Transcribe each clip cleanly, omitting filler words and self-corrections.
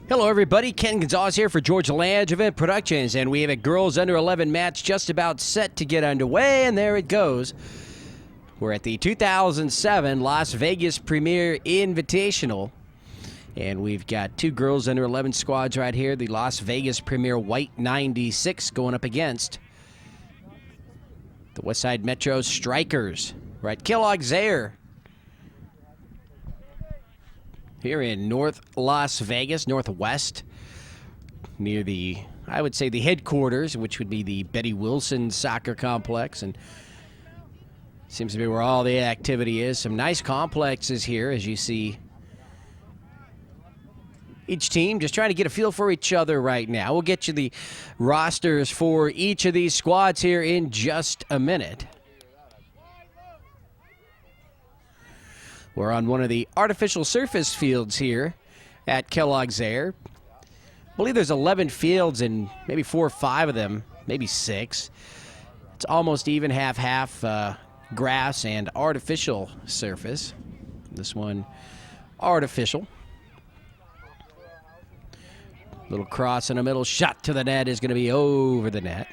Hello, everybody. Ken Gonzalez here for Georgia Lange Event Productions, and we have a girls under 11 match just about set to get underway, and there it goes. We're at the 2007 Las Vegas Premier Invitational, and we've got two girls under 11 squads right here. The Las Vegas Premier White 96 going up against the Westside Metro Strikers. We're at Kellogg's Air here in North Las Vegas, Northwest, near the, I would say, the headquarters, which would be the Betty Wilson Soccer Complex, and seems to be where all the activity is. Some nice complexes here, as you see. Each team just trying to get a feel for each other right now. We'll get you the rosters for each of these squads here in just a minute. We're on one of the artificial surface fields here at Kellogg's Air. I believe there's 11 fields and maybe 4 or 5 of them, maybe 6. It's almost even half grass and artificial surface. This one artificial. Little cross in the middle, shot to the net is going to be over the net.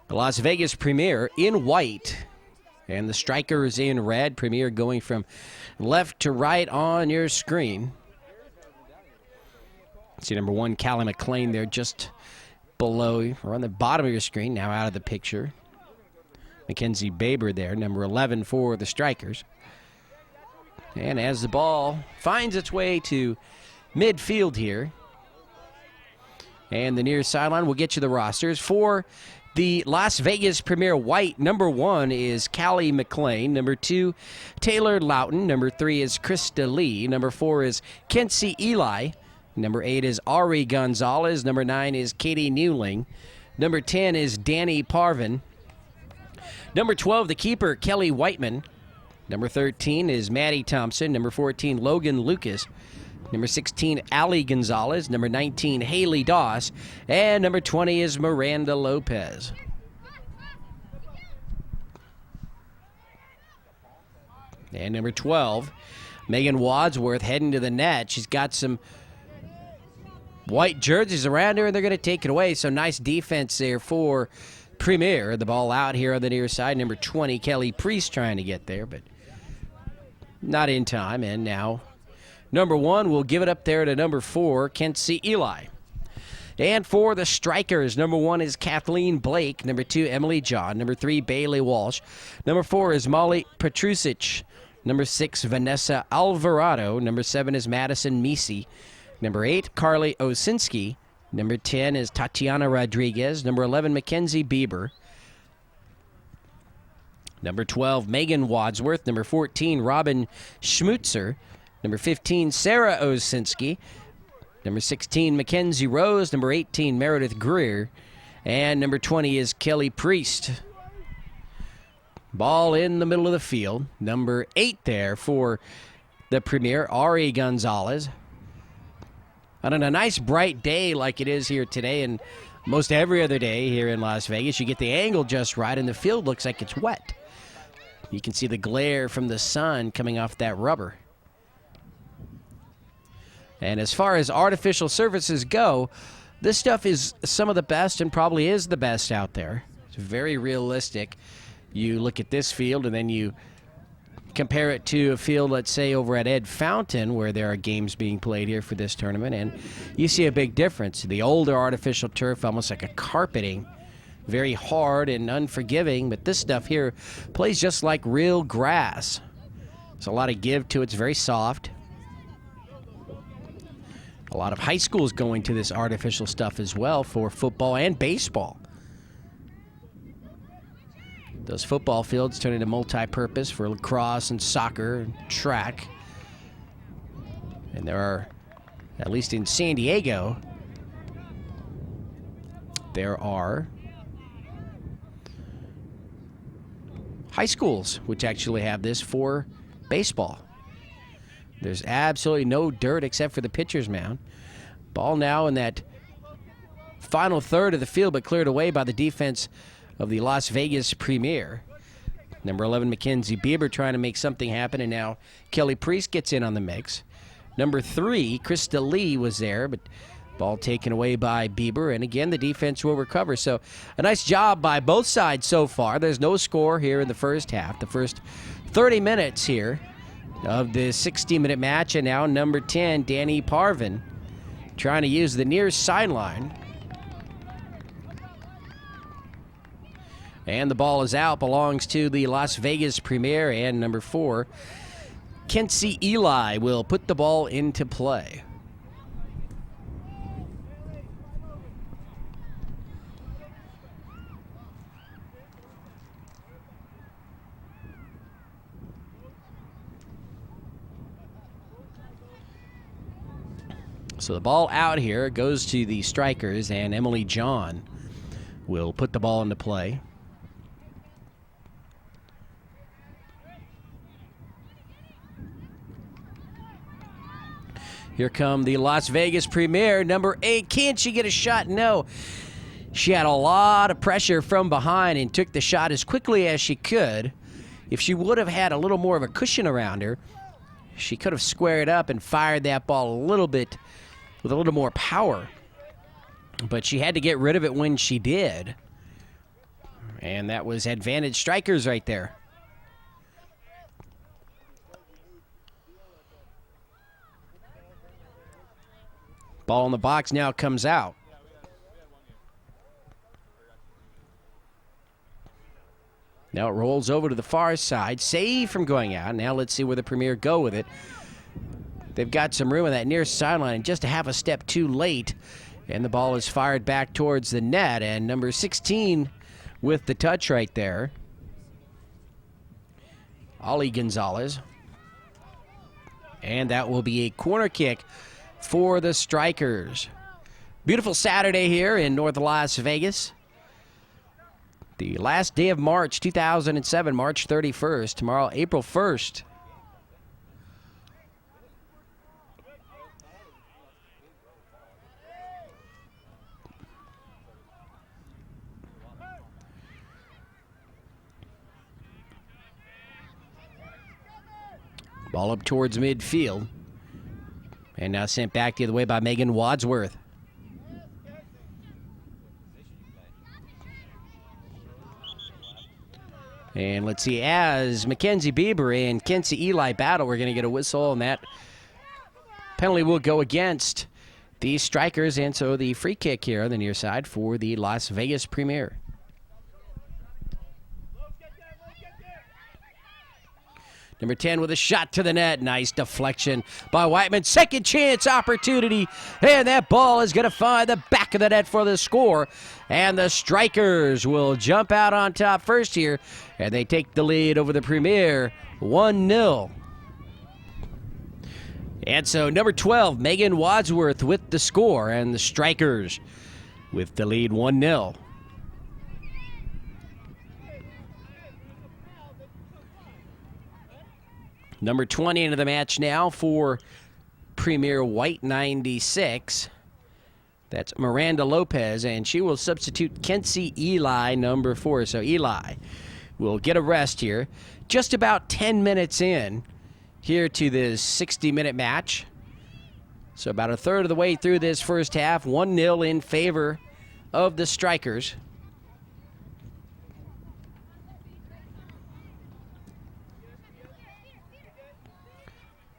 The Las Vegas Premier in white and the Strikers in red. Premier going from left to right on your screen. See number 1, Callie McLean there just below or on the bottom of your screen, now out of the picture. Mackenzie Baber there, number 11 for the Strikers. And as the ball finds its way to midfield here, and the near sideline, we'll get you the rosters. For the Las Vegas Premier White, number 1 is Callie McLean. Number 2, Taylor Loughton. Number 3 is Krista Lee. Number 4 is Kenzie Eli. Number 8 is Ari Gonzalez. Number 9 is Katie Newling. Number 10 is Danny Parvin. Number 12, the keeper, Kelly Whiteman. Number 13 is Maddie Thompson. Number 14, Logan Lucas. Number 16, Allie Gonzalez. Number 19, Haley Doss. And number 20 is Miranda Lopez. And number 12, Megan Wadsworth heading to the net. She's got some white jerseys around her, and they're going to take it away. So nice defense there for Premier. The ball out here on the near side. Number 20, Kelly Priest trying to get there, but not in time. And now number 1 will give it up there to number 4, Kenzie Eli. And for the Strikers, number 1 is Kathleen Blake. Number 2, Emily John. Number 3, Bailey Walsh. Number 4 is Molly Petrusic. Number 6, Vanessa Alvarado. Number 7 is Madison Misi. Number 8, Carly Osinski. Number 10 is Tatiana Rodriguez. Number 11, Mackenzie Bieber. Number 12, Megan Wadsworth. Number 14, Robin Schmutzer. Number 15, Sarah Osinski. Number 16, Mackenzie Rose. Number 18, Meredith Greer. And number 20 is Kelly Priest. Ball in the middle of the field. Number 8 there for the Premier, Ari Gonzalez. And on a nice bright day like it is here today and most every other day here in Las Vegas, you get the angle just right and the field looks like it's wet. You can see the glare from the sun coming off that rubber. And as far as artificial surfaces go, this stuff is some of the best and probably is the best out there. It's very realistic. You look at this field and then you compare it to a field, let's say, over at Ed Fountain, where there are games being played here for this tournament, and you see a big difference. The older artificial turf, almost like a carpeting, very hard and unforgiving, but this stuff here plays just like real grass. There's a lot of give to it. It's very soft. A lot of high schools going to this artificial stuff as well for football and baseball. Those football fields turn into multi-purpose for lacrosse and soccer and track. And there are, at least in San Diego, there are high schools which actually have this for baseball. There's absolutely no dirt except for the pitcher's mound. Ball now in that final third of the field, but cleared away by the defense of the Las Vegas Premier. Number 11, Mackenzie Bieber trying to make something happen, and now Kelly Priest gets in on the mix. Number 3, Krista Lee was there, but ball taken away by Bieber, and again, the defense will recover. So a nice job by both sides so far. There's no score here in the first half. The first 30 minutes here of the 60-minute match, and now number 10, Danny Parvin, trying to use the near sideline. And the ball is out, belongs to the Las Vegas Premier, and number 4, Kenzie Eli will put the ball into play. So the ball out here goes to the strikers, and Emily John will put the ball into play. Here come the Las Vegas Premier, number 8. Can she get a shot? No. She had a lot of pressure from behind and took the shot as quickly as she could. If she would have had a little more of a cushion around her, she could have squared up and fired that ball a little bit with a little more power. But she had to get rid of it when she did. And that was advantage strikers right there. Ball in the box now comes out. Now it rolls over to the far side. Save from going out. Now let's see where the Premier go with it. They've got some room in that near sideline, just a half a step too late. And the ball is fired back towards the net. And number 16 with the touch right there, Ollie Gonzalez. And that will be a corner kick for the Strikers. Beautiful Saturday here in North Las Vegas. The last day of March 2007, March 31st. Tomorrow, April 1st. Ball up towards midfield. And now sent back the other way by Megan Wadsworth. And let's see, as Mackenzie Bieber and Kenzie Eli battle, we're going to get a whistle, and that penalty will go against the Strikers, and so the free kick here on the near side for the Las Vegas Premier. Number 10 with a shot to the net. Nice deflection by Whiteman. Second chance opportunity. And that ball is going to find the back of the net for the score. And the Strikers will jump out on top first here. And they take the lead over the Premier 1-0. And so number 12, Megan Wadsworth with the score. And the Strikers with the lead 1-0. Number 20 into the match now for Premier White 96. That's Miranda Lopez, and she will substitute Kenzie Eli, number 4. So Eli will get a rest here. Just about 10 minutes in here to this 60-minute match. So about a third of the way through this first half, 1-0 in favor of the Strikers.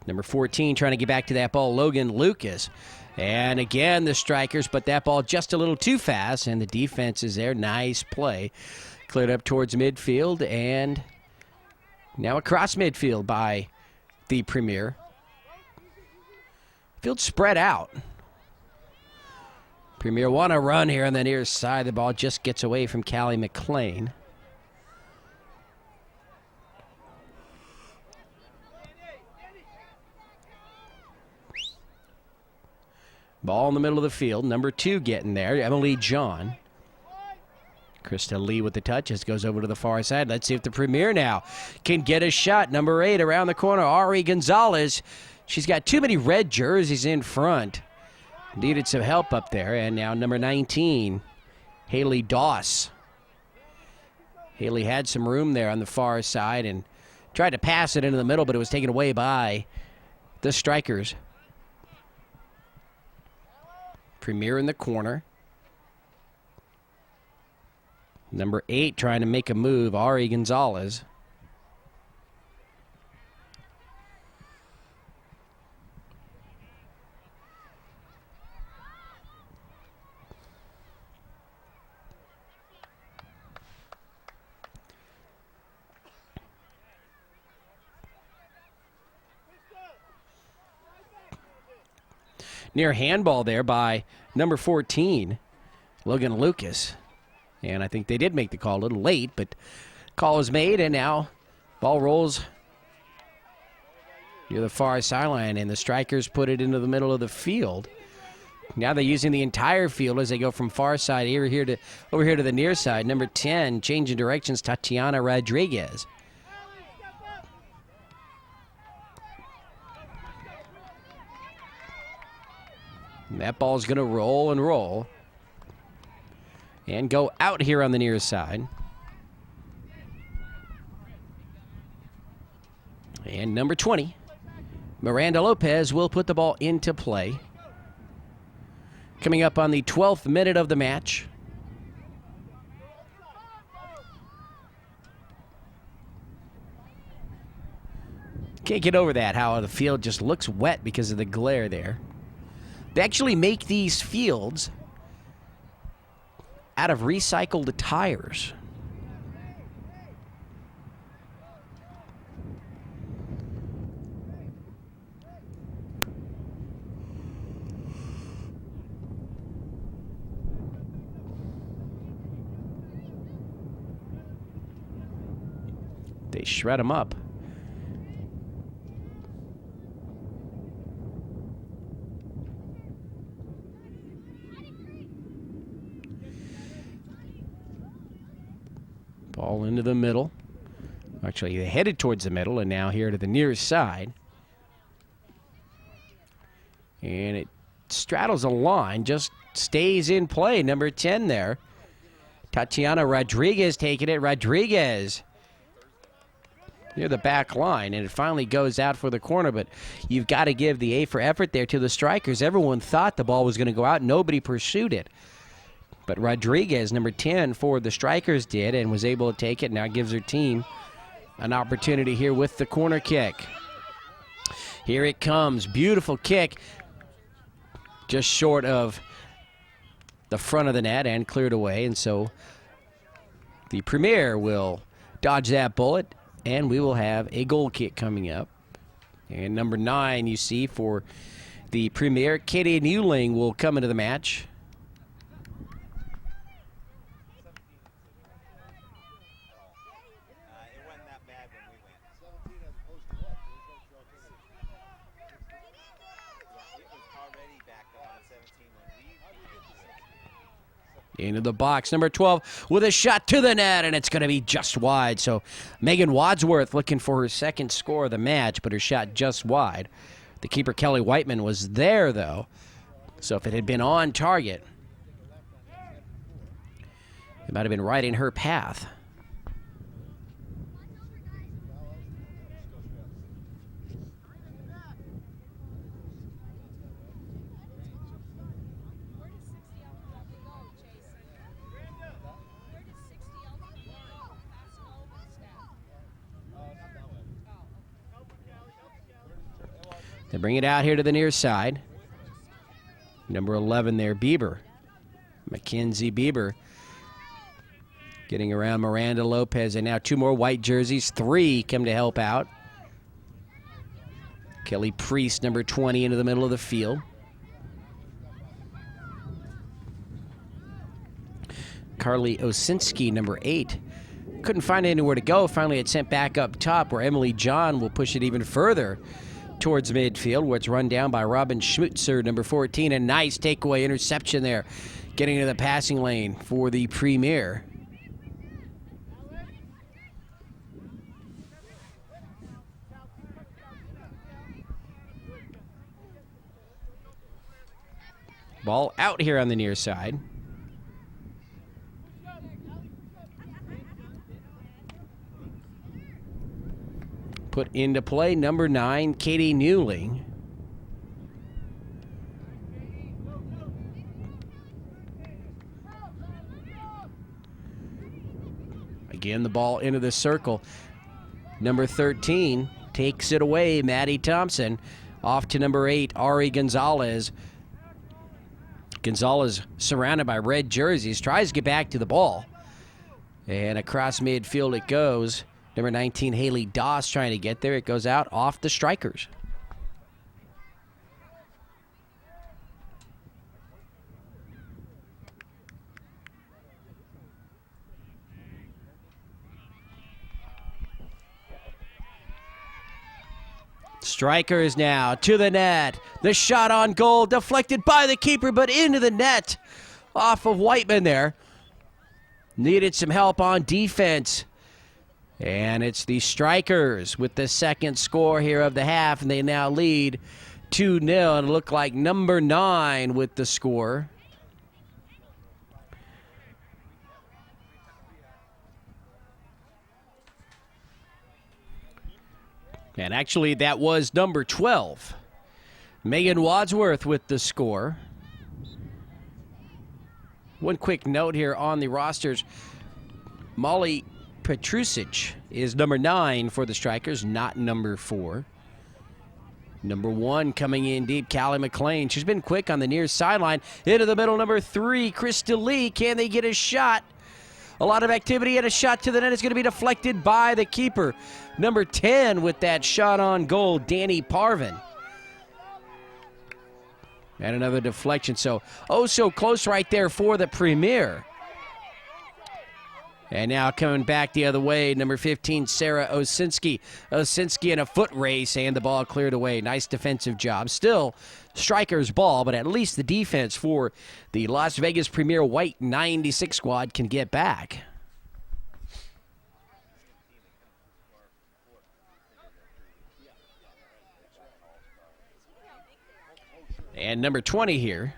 Number 14 trying to get back to that ball, Logan Lucas. And again, the Strikers, but that ball just a little too fast, and the defense is there. Nice play. Cleared up towards midfield, and now across midfield by the Premier. Field spread out. Premier want to run here on the near side. The ball just gets away from Callie McLean. Ball in the middle of the field. Number 2 getting there. Emily John. Krista Lee with the touch. This goes over to the far side. Let's see if the Premier now can get a shot. Number 8 around the corner. Ari Gonzalez. She's got too many red jerseys in front. Needed some help up there, and now number 19, Haley Doss. Haley had some room there on the far side and tried to pass it into the middle, but it was taken away by the Strikers. Premier in the corner. Number 8 trying to make a move, Ari Gonzalez. Near handball there by number 14, Logan Lucas. And I think they did make the call a little late, but call was made, and now ball rolls near the far sideline, and the Strikers put it into the middle of the field. Now they're using the entire field as they go from far side over here to the near side. Number 10, changing directions, Tatiana Rodriguez. And that ball's going to roll and roll and go out here on the near side. And number 20, Miranda Lopez will put the ball into play. Coming up on the 12th minute of the match. Can't get over that, how the field just looks wet because of the glare there. They actually make these fields out of recycled tires. They shred them up. Ball into the middle. Actually, they headed towards the middle, and now here to the nearest side. And it straddles a line, just stays in play. Number 10 there. Tatiana Rodriguez taking it. Rodriguez near the back line, and it finally goes out for the corner, but you've got to give the A for effort there to the Strikers. Everyone thought the ball was going to go out. Nobody pursued it. But Rodriguez, number 10 for the Strikers, did and was able to take it. Now gives her team an opportunity here with the corner kick. Here it comes. Beautiful kick. Just short of the front of the net and cleared away. And so the Premier will dodge that bullet, and we will have a goal kick coming up. And number 9, you see, for the Premier, Katie Newling will come into the match. Into the box, number 12 with a shot to the net, and it's going to be just wide. So Megan Wadsworth looking for her second score of the match, but her shot just wide. The keeper, Kelly Whiteman, was there, though. So if it had been on target, it might have been right in her path. They bring it out here to the near side. Number 11 there, Bieber. Mackenzie Bieber getting around Miranda Lopez. And now 2 more white jerseys. 3 come to help out. Kelly Priest, number 20, into the middle of the field. Carly Osinski, number 8. Couldn't find anywhere to go. Finally, it's sent back up top where Emily John will push it even further towards midfield, where it's run down by Robin Schmutzer, number 14. A nice takeaway interception there, getting to the passing lane for the Premier. Ball out here on the near side. Put into play, number 9, Katie Newling. Again, the ball into the circle. Number 13 takes it away, Maddie Thompson. Off to number 8, Ari Gonzalez. Gonzalez surrounded by red jerseys, tries to get back to the ball. And across midfield it goes. Number 19, Haley Doss trying to get there. It goes out off the strikers. Strikers now to the net. The shot on goal deflected by the keeper, but into the net. Off of Whiteman there. Needed some help on defense. And it's the Strikers with the second score here of the half, and they now lead 2-0. And look like number 9 with the score. And actually, that was number 12. Megan Wadsworth with the score. One quick note here on the rosters. Molly Petrusic is number 9 for the Strikers, not number 4. Number 1 coming in deep, Callie McLean. She's been quick on the near sideline. Into the middle, number 3, Krista Lee. Can they get a shot? A lot of activity and a shot to the net is going to be deflected by the keeper. Number 10 with that shot on goal, Danny Parvin. And another deflection. So close right there for the Premier. And now coming back the other way, number 15, Sarah Osinski. Osinski in a foot race, and the ball cleared away. Nice defensive job. Still Strikers' ball, but at least the defense for the Las Vegas Premier White 96 squad can get back. And number 20 here,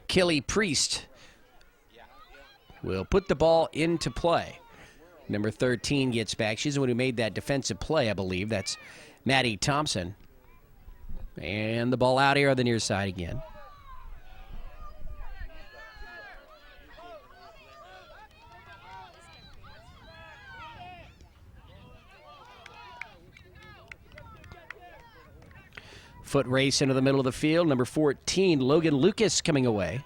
Kelly Priest, will put the ball into play. Number 13 gets back. She's the one who made that defensive play, I believe. That's Maddie Thompson. And the ball out here on the near side again. Foot race into the middle of the field. Number 14, Logan Lucas coming away.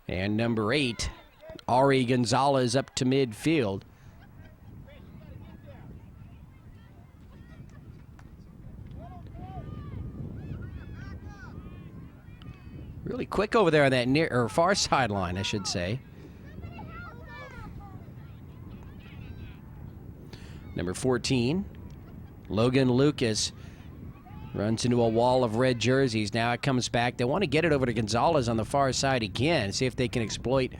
And number 8, Ari Gonzalez up to midfield. Really quick over there on that near or far sideline, I should say. Number 14, Logan Lucas runs into a wall of red jerseys. Now it comes back. They want to get it over to Gonzalez on the far side again, see if they can exploit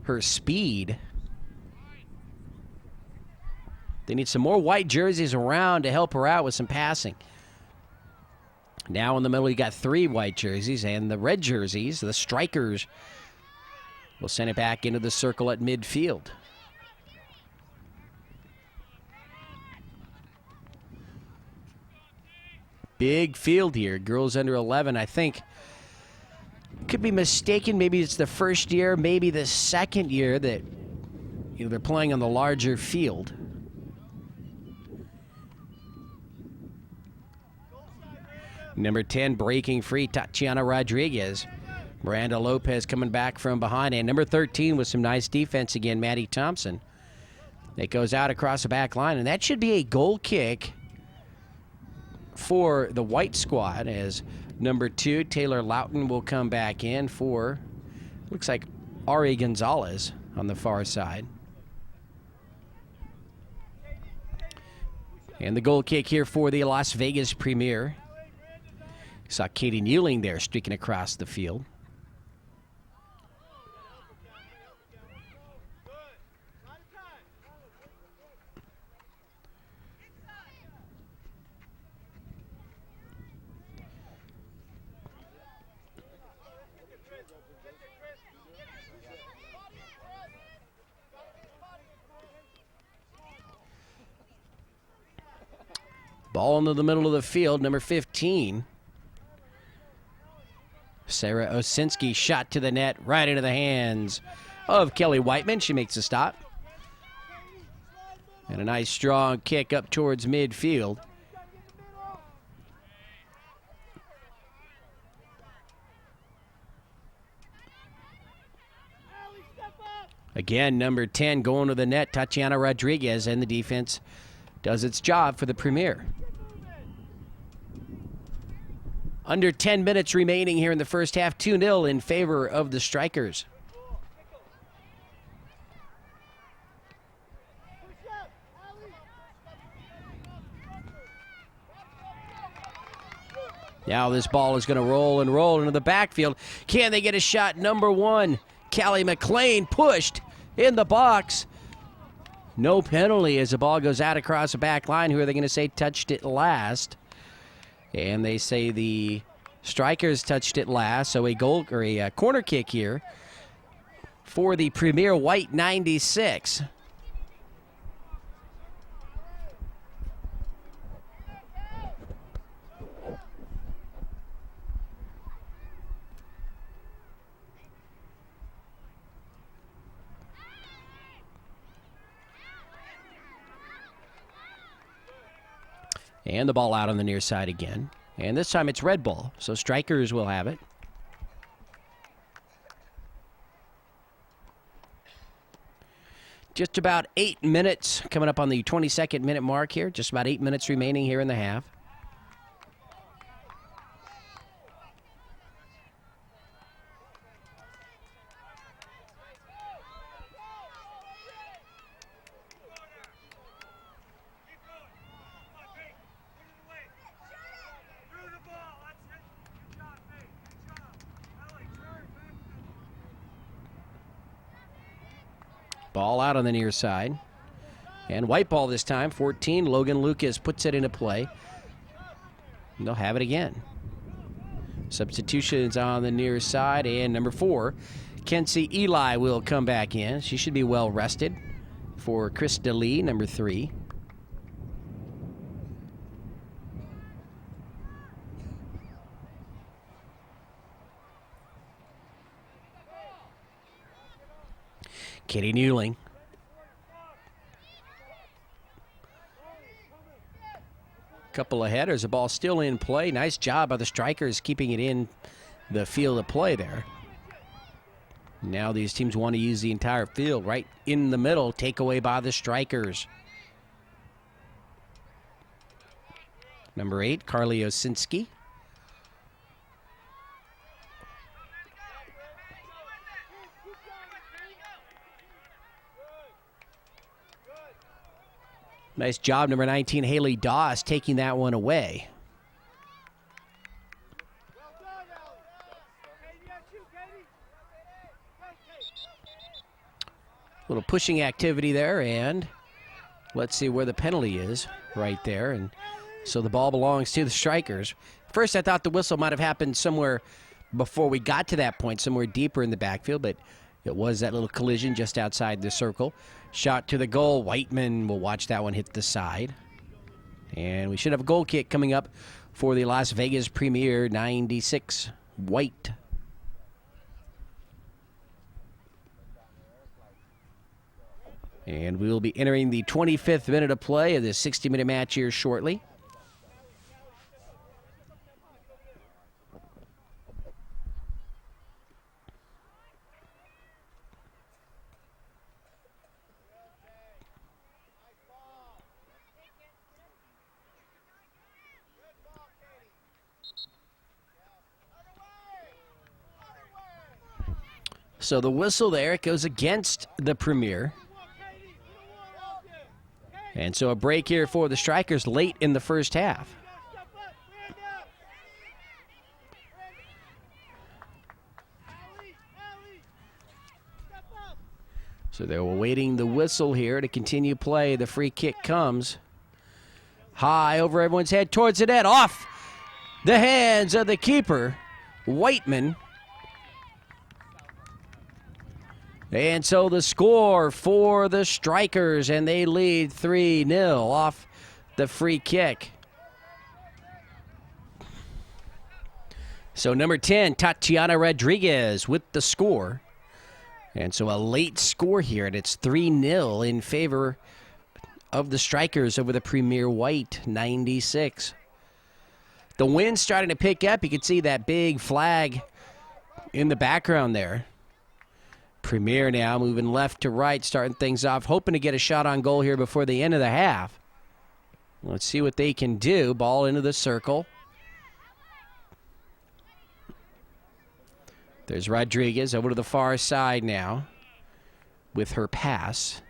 her speed. They need some more white jerseys around to help her out with some passing. Now in the middle, you got 3 white jerseys, and the red jerseys, the Strikers, will send it back into the circle at midfield. Big field here. Girls under 11, I think. Could be mistaken. Maybe it's the first year, maybe the second year that they're playing on the larger field. Number 10 breaking free, Tatiana Rodriguez. Miranda Lopez coming back from behind. And number 13 with some nice defense again, Maddie Thompson. It goes out across the back line, and that should be a goal kick for the white squad, as number 2, Taylor Loughton, will come back in for, looks like, Ari Gonzalez on the far side. And the goal kick here for the Las Vegas Premier. Saw Katie Newling there streaking across the field. Ball into the middle of the field, number 15. Sarah Osinski shot to the net, right into the hands of Kelly Whiteman. She makes a stop. And a nice strong kick up towards midfield. Again, number 10 going to the net, Tatiana Rodriguez, and the defense does its job for the Premier. Under 10 minutes remaining here in the first half, 2-0 in favor of the Strikers. Now this ball is going to roll and roll into the backfield. Can they get a shot? Number 1, Callie McLean pushed in the box. No penalty as the ball goes out across the back line. Who are they going to say touched it last? And they say the Strikers touched it last. So a goal or a corner kick here for the Premier White 96. And the ball out on the near side again. And this time it's red ball, so Strikers will have it. Just about 8 minutes coming up on the 22nd minute mark here. Just about 8 minutes remaining here in the half. Ball out on the near side. And white ball this time, 14. Logan Lucas puts it into play. And they'll have it again. Substitutions on the near side. And number 4, Kenzie Eli will come back in. She should be well rested for Krista Lee, number 3. Katie Newling. Couple of headers. The ball still in play. Nice job by the Strikers keeping it in the field of play there. Now these teams want to use the entire field. Right in the middle. Takeaway by the Strikers. Number 8, Carly Osinski. Nice job, number 19, Haley Doss, taking that one away. Little pushing activity there, and let's see where the penalty is right there. And so the ball belongs to the Strikers. First, I thought the whistle might have happened somewhere before we got to that point, somewhere deeper in the backfield, but it was that little collision just outside the circle. Shot to the goal. Whiteman will watch that one hit the side. And we should have a goal kick coming up for the Las Vegas Premier 96 White. And we will be entering the 25th minute of play of this 60-minute match here shortly. So the whistle there, it goes against the Premier. And so a break here for the Strikers late in the first half. So they're awaiting the whistle here to continue play. The free kick comes high over everyone's head towards the net. Off the hands of the keeper, Whiteman. And so the score for the Strikers, and they lead 3-0 off the free kick. So number 10, Tatiana Rodriguez with the score. And so a late score here, and it's 3-0 in favor of the Strikers over the Premier White, 96. The wind's starting to pick up. You can see that big flag in the background there. Premier now moving left to right, starting things off, hoping to get a shot on goal here before the end of the half. Let's see what they can do. Ball into the circle. There's Rodriguez over to the far side now with her pass.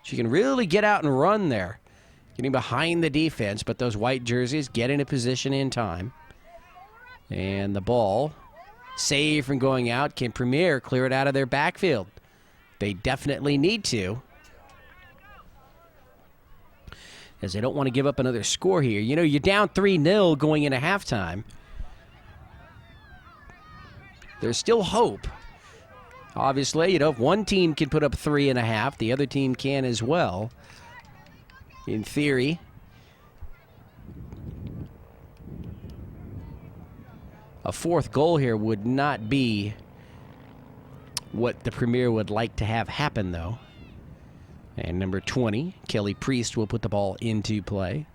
She can really get out and run there, getting behind the defense, but those white jerseys get into position in time. And the ball, saved from going out. Can Premier clear it out of their backfield? They definitely need to, as they don't want to give up another score here. You know, you're down 3-0 going into halftime. There's still hope. Obviously, you know, if one team can put up 3.5, the other team can as well. In theory. A fourth goal here would not be what the Premier would like to have happen, though. And number 20, Kelly Priest, will put the ball into play.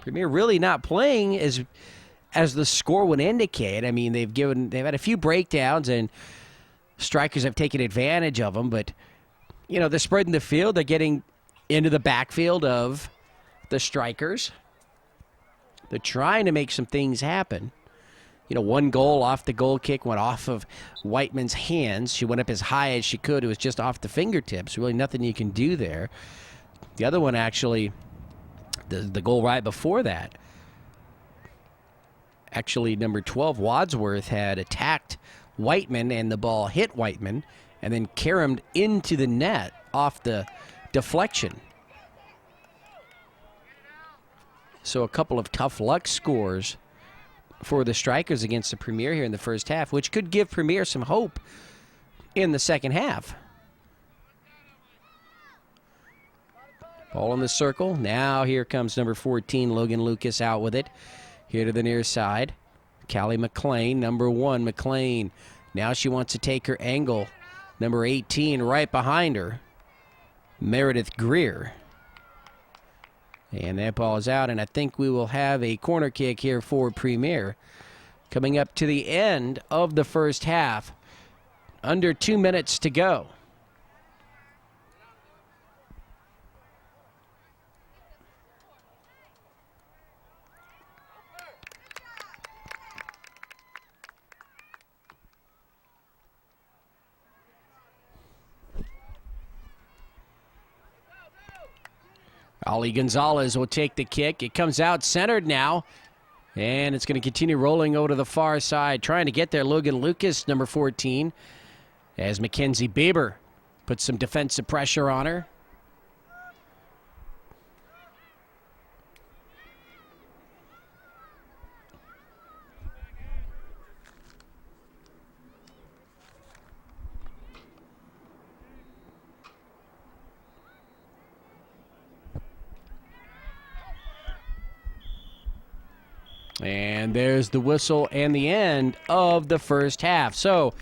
Premier really not playing as the score would indicate. I mean, they've had a few breakdowns, and Strikers have taken advantage of them. But you know, they're spreading the field. They're getting into the backfield of the Strikers. They're trying to make some things happen. You know, one goal off the goal kick went off of Whiteman's hands. She went up as high as she could. It was just off the fingertips. Really nothing you can do there. The other one, actually, the goal right before that, actually, number 12, Wadsworth, had attacked Whiteman, and the ball hit Whiteman and then caromed into the net off the deflection. So a couple of tough luck scores for the Strikers against the Premier here in the first half, which could give Premier some hope in the second half. Ball in the circle. Now here comes number 14, Logan Lucas, out with it. Here to the near side. Callie McLean, number 1, McLean. Now she wants to take her angle. Number 18 right behind her, Meredith Greer. And that ball is out, and I think we will have a corner kick here for Premier. Coming up to the end of the first half. Under 2 minutes to go. Ali Gonzalez will take the kick. It comes out centered now, and it's going to continue rolling over to the far side. Trying to get there, Logan Lucas, number 14, as Mackenzie Bieber puts some defensive pressure on her. And there's the whistle and the end of the first half. So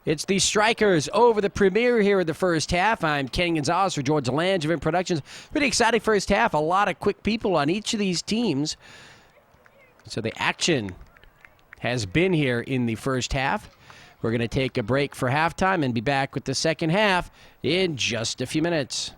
it's the Strikers over the Premier here in the first half. I'm Ken Gonzalez for George Langevin Productions. Pretty exciting first half. A lot of quick people on each of these teams. So the action has been here in the first half. We're going to take a break for halftime and be back with the second half in just a few minutes.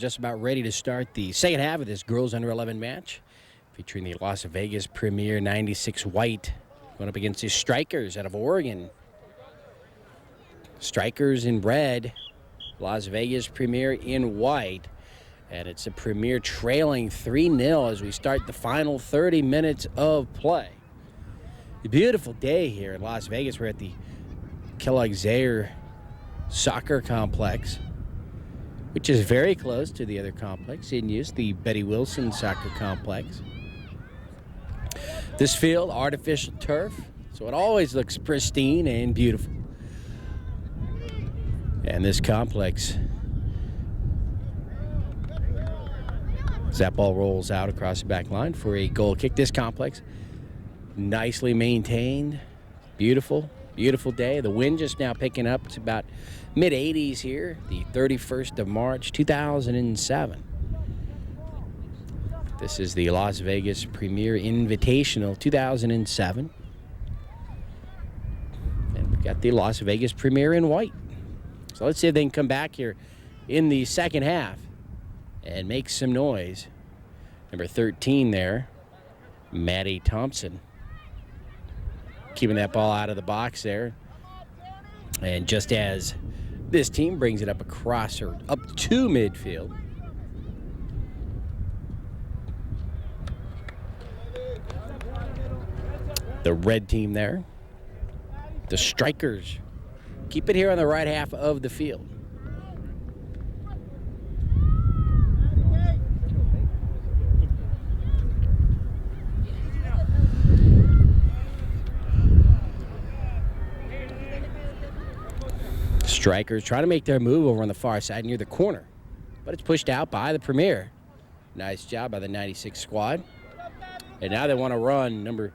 Just about ready to start the second half of this girls under 11 match featuring the Las Vegas Premier 96 White going up against the Strikers out of Oregon. Strikers in red, Las Vegas Premier in white, and it's a Premier trailing 3-0 as we start the final 30 minutes of play. A beautiful day here in Las Vegas. We're at the Kellogg-Zaire Soccer Complex, which is very close to the other complex in use, the Betty Wilson Soccer Complex. This field, artificial turf, so it always looks pristine and beautiful. And this complex, as that ball rolls out across the back line for a goal kick. This complex, nicely maintained, beautiful, beautiful day. The wind just now picking up. It's about mid-80s here, the 31st of March, 2007. This is the Las Vegas Premier Invitational 2007. And we've got the Las Vegas Premier in white. So let's see if they can come back here in the second half and make some noise. Number 13 there, Maddie Thompson, keeping that ball out of the box there. And just as this team brings it up across or up to midfield, the red team there, the Strikers, keep it here on the right half of the field. Strikers trying to make their move over on the far side near the corner, but it's pushed out by the Premier. Nice job by the 96 squad. And now they want to run number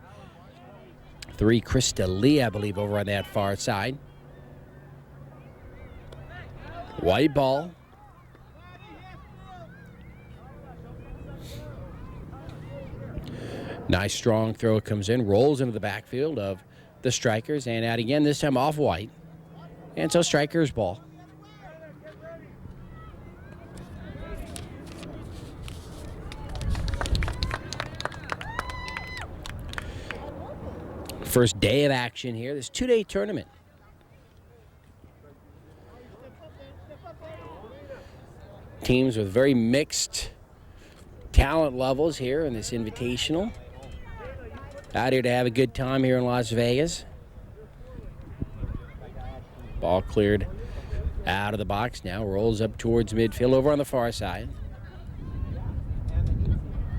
3, Krista Lee, I believe, over on that far side. White ball. Nice strong throw comes in, rolls into the backfield of the Strikers, and out again, this time off white. And so Strikers ball. First day of action here, this 2-day tournament. Teams with very mixed talent levels here in this Invitational. Out here to have a good time here in Las Vegas. Ball cleared out of the box now, rolls up towards midfield over on the far side.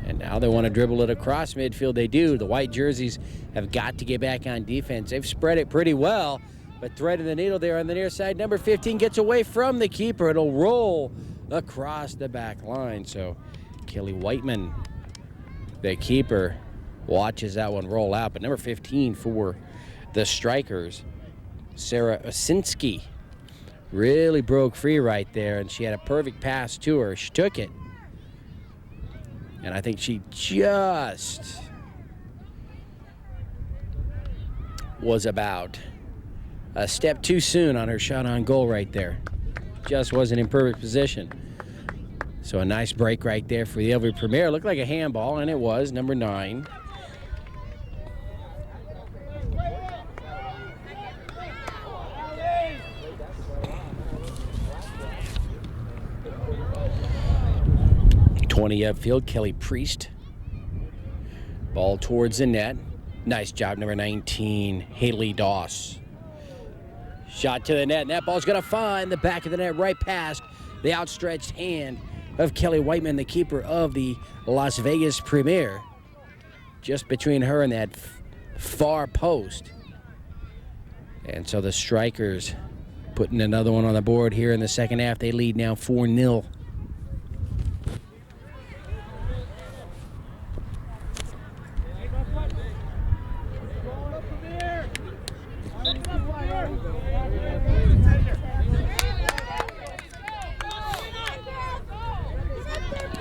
And now they want to dribble it across midfield. They do. The white jerseys have got to get back on defense. They've spread it pretty well, but threading the needle there on the near side. Number 15 gets away from the keeper. It'll roll across the back line. So Kelly Whiteman, the keeper, watches that one roll out. But number 15 for the Strikers, Sarah Osinski, really broke free right there, and she had a perfect pass to her. She took it, and I think she just was about a step too soon on her shot on goal right there. Just wasn't in perfect position. So a nice break right there for the Elver Premier. Looked like a handball, and it was, number 9. Upfield, Kelly Priest. Ball towards the net. Nice job, number 19, Haley Doss. Shot to the net, and that ball's going to find the back of the net right past the outstretched hand of Kelly Whiteman, the keeper of the Las Vegas Premier. Just between her and that far post. And so the Strikers putting another one on the board here in the second half. They lead now 4-0.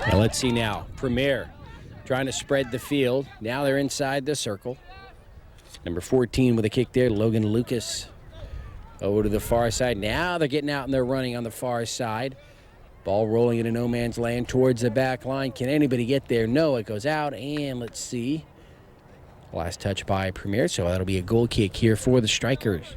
Now let's see now. Premier trying to spread the field. Now they're inside the circle. Number 14 with a kick there, Logan Lucas. Over to the far side. Now they're getting out and they're running on the far side. Ball rolling into no man's land towards the back line. Can anybody get there? No, it goes out, and let's see. Last touch by Premier, so that'll be a goal kick here for the Strikers.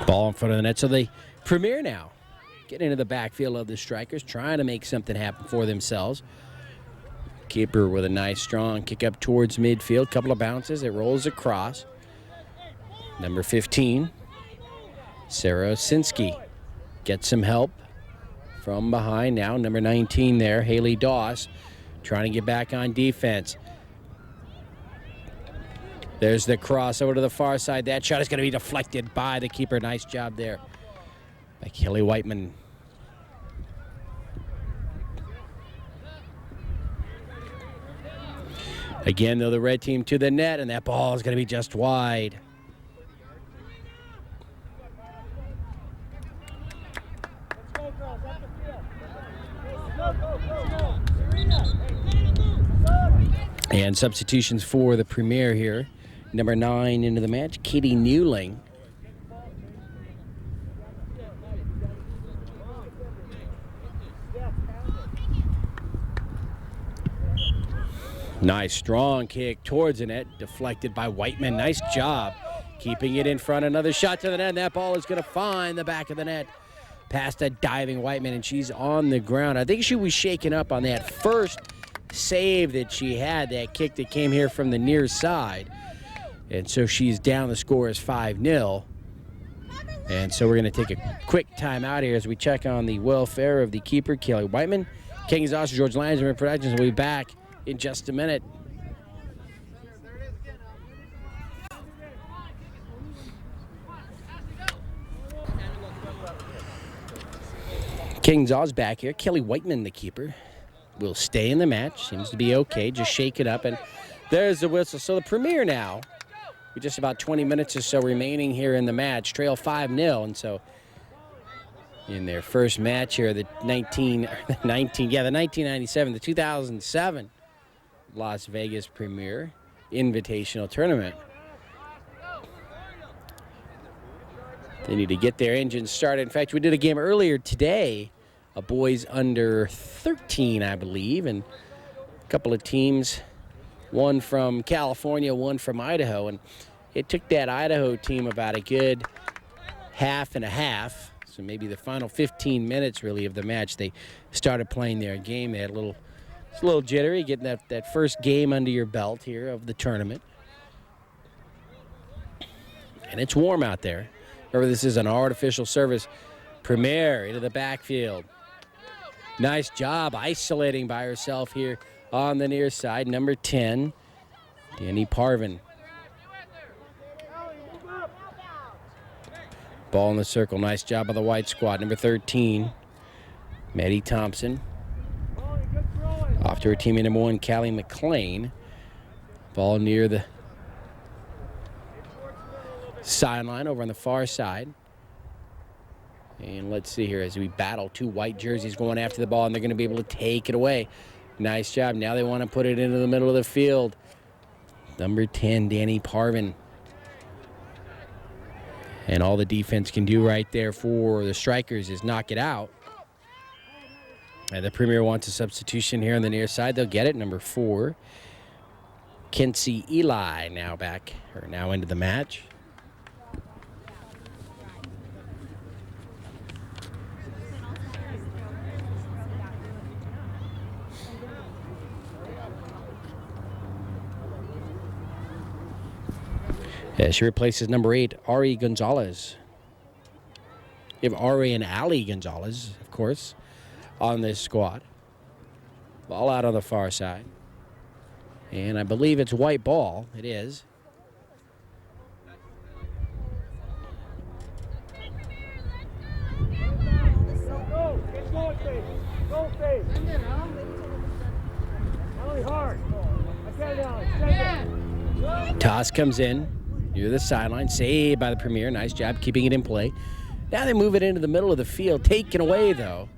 Ball in front of the net, so they Premier now get into the backfield of the Strikers, trying to make something happen for themselves. Keeper with a nice strong kick up towards midfield. Couple of bounces. It rolls across. Number 15, Sarah Osinski gets some help from behind now. Number 19 there, Haley Doss, trying to get back on defense. There's the cross over to the far side. That shot is going to be deflected by the keeper. Nice job there by Kelly Whiteman. Again, though, the red team to the net, and that ball is going to be just wide. And substitutions for the Premier here. Number 9 into the match, Katie Newling. Nice strong kick towards the net, deflected by Whiteman. Nice job keeping it in front. Another shot to the net, and that ball is going to find the back of the net past a diving Whiteman, and she's on the ground. I think she was shaken up on that first save that she had, that kick that came here from the near side. And so she's down. The score is 5-0. And so we're going to take a quick timeout here as we check on the welfare of the keeper, Kelly Whiteman. King's Austin, George Lansman Productions will be back in just a minute. King's Oz back here. Kelly Whiteman, the keeper, will stay in the match. Seems to be okay. Just shake it up. And there's the whistle. So the Premier now, with just about 20 minutes or so remaining here in the match, trail 5-0. And so in their first match here, the 1997, the 2007 Las Vegas Premier Invitational Tournament. They need to get their engines started. In fact, we did a game earlier today, a boys under 13, I believe, and a couple of teams, one from California, one from Idaho, and it took that Idaho team about a good half and a half, so maybe the final 15 minutes really of the match, they started playing their game. They had it's a little jittery getting that first game under your belt here of the tournament. And it's warm out there. Remember, this is an artificial surface. Premier into the backfield. Nice job isolating by herself here on the near side. Number 10, Danny Parvin. Ball in the circle. Nice job by the white squad. Number 13, Maddie Thompson. Off to her teammate number 1, Callie McLean. Ball near the sideline over on the far side. And let's see here as we battle two white jerseys going after the ball, and they're going to be able to take it away. Nice job. Now they want to put it into the middle of the field. Number 10, Danny Parvin. And all the defense can do right there for the Strikers is knock it out. And the Premier wants a substitution here on the near side. They'll get it. Number 4, Kenzie Eli now into the match. Yeah, she replaces number 8, Ari Gonzalez. You have Ari and Ali Gonzalez, of course, on this squad. Ball out on the far side. And I believe it's white ball. It is. Toss comes in near the sideline. Saved by the Premier. Nice job keeping it in play. Now they move it into the middle of the field. Taken away, though.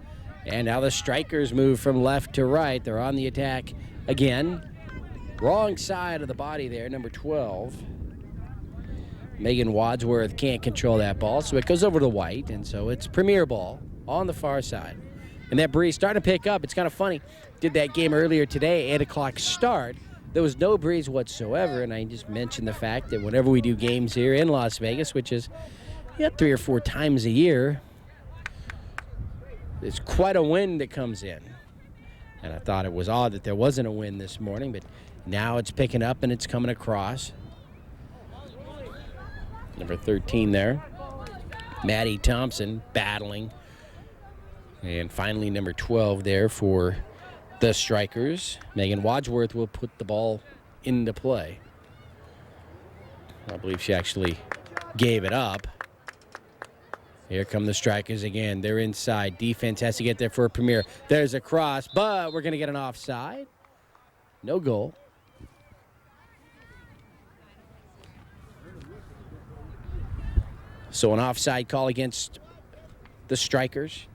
And now the Strikers move from left to right. They're on the attack again. Wrong side of the body there, number 12. Megan Wadsworth can't control that ball, so it goes over to White, and so it's Premier ball on the far side. And that breeze starting to pick up. It's kind of funny. Did that game earlier today, 8 o'clock start. There was no breeze whatsoever, and I just mentioned the fact that whenever we do games here in Las Vegas, which is 3 or 4 times a year, there's quite a wind that comes in. And I thought it was odd that there wasn't a wind this morning, but now it's picking up and it's coming across. Number 13 there, Maddie Thompson battling. And finally number 12 there for the Strikers. Megan Wadsworth will put the ball into play. I believe she actually gave it up. Here come the Strikers again. They're inside. Defense has to get there for a Premier. There's a cross, but we're going to get an offside. No goal. So an offside call against the Strikers.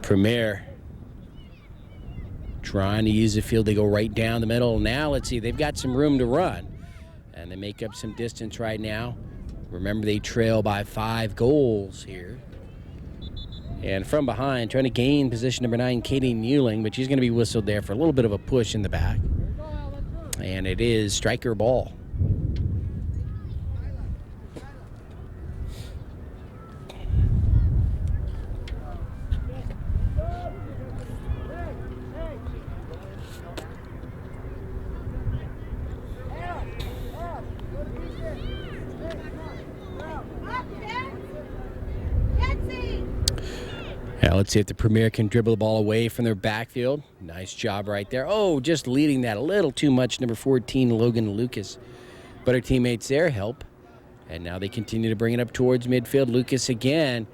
Premier trying to use the field. They go right down the middle. Now let's see. They've got some room to run. And they make up some distance right now. Remember, they trail by 5 goals here. And from behind, trying to gain position number 9, Katie Newling, but she's going to be whistled there for a little bit of a push in the back. And it is Striker ball. Now let's see if the Premier can dribble the ball away from their backfield. Nice job right there. Oh, just leading that a little too much, number 14, Logan Lucas. But her teammates there help. And now they continue to bring it up towards midfield. Lucas again.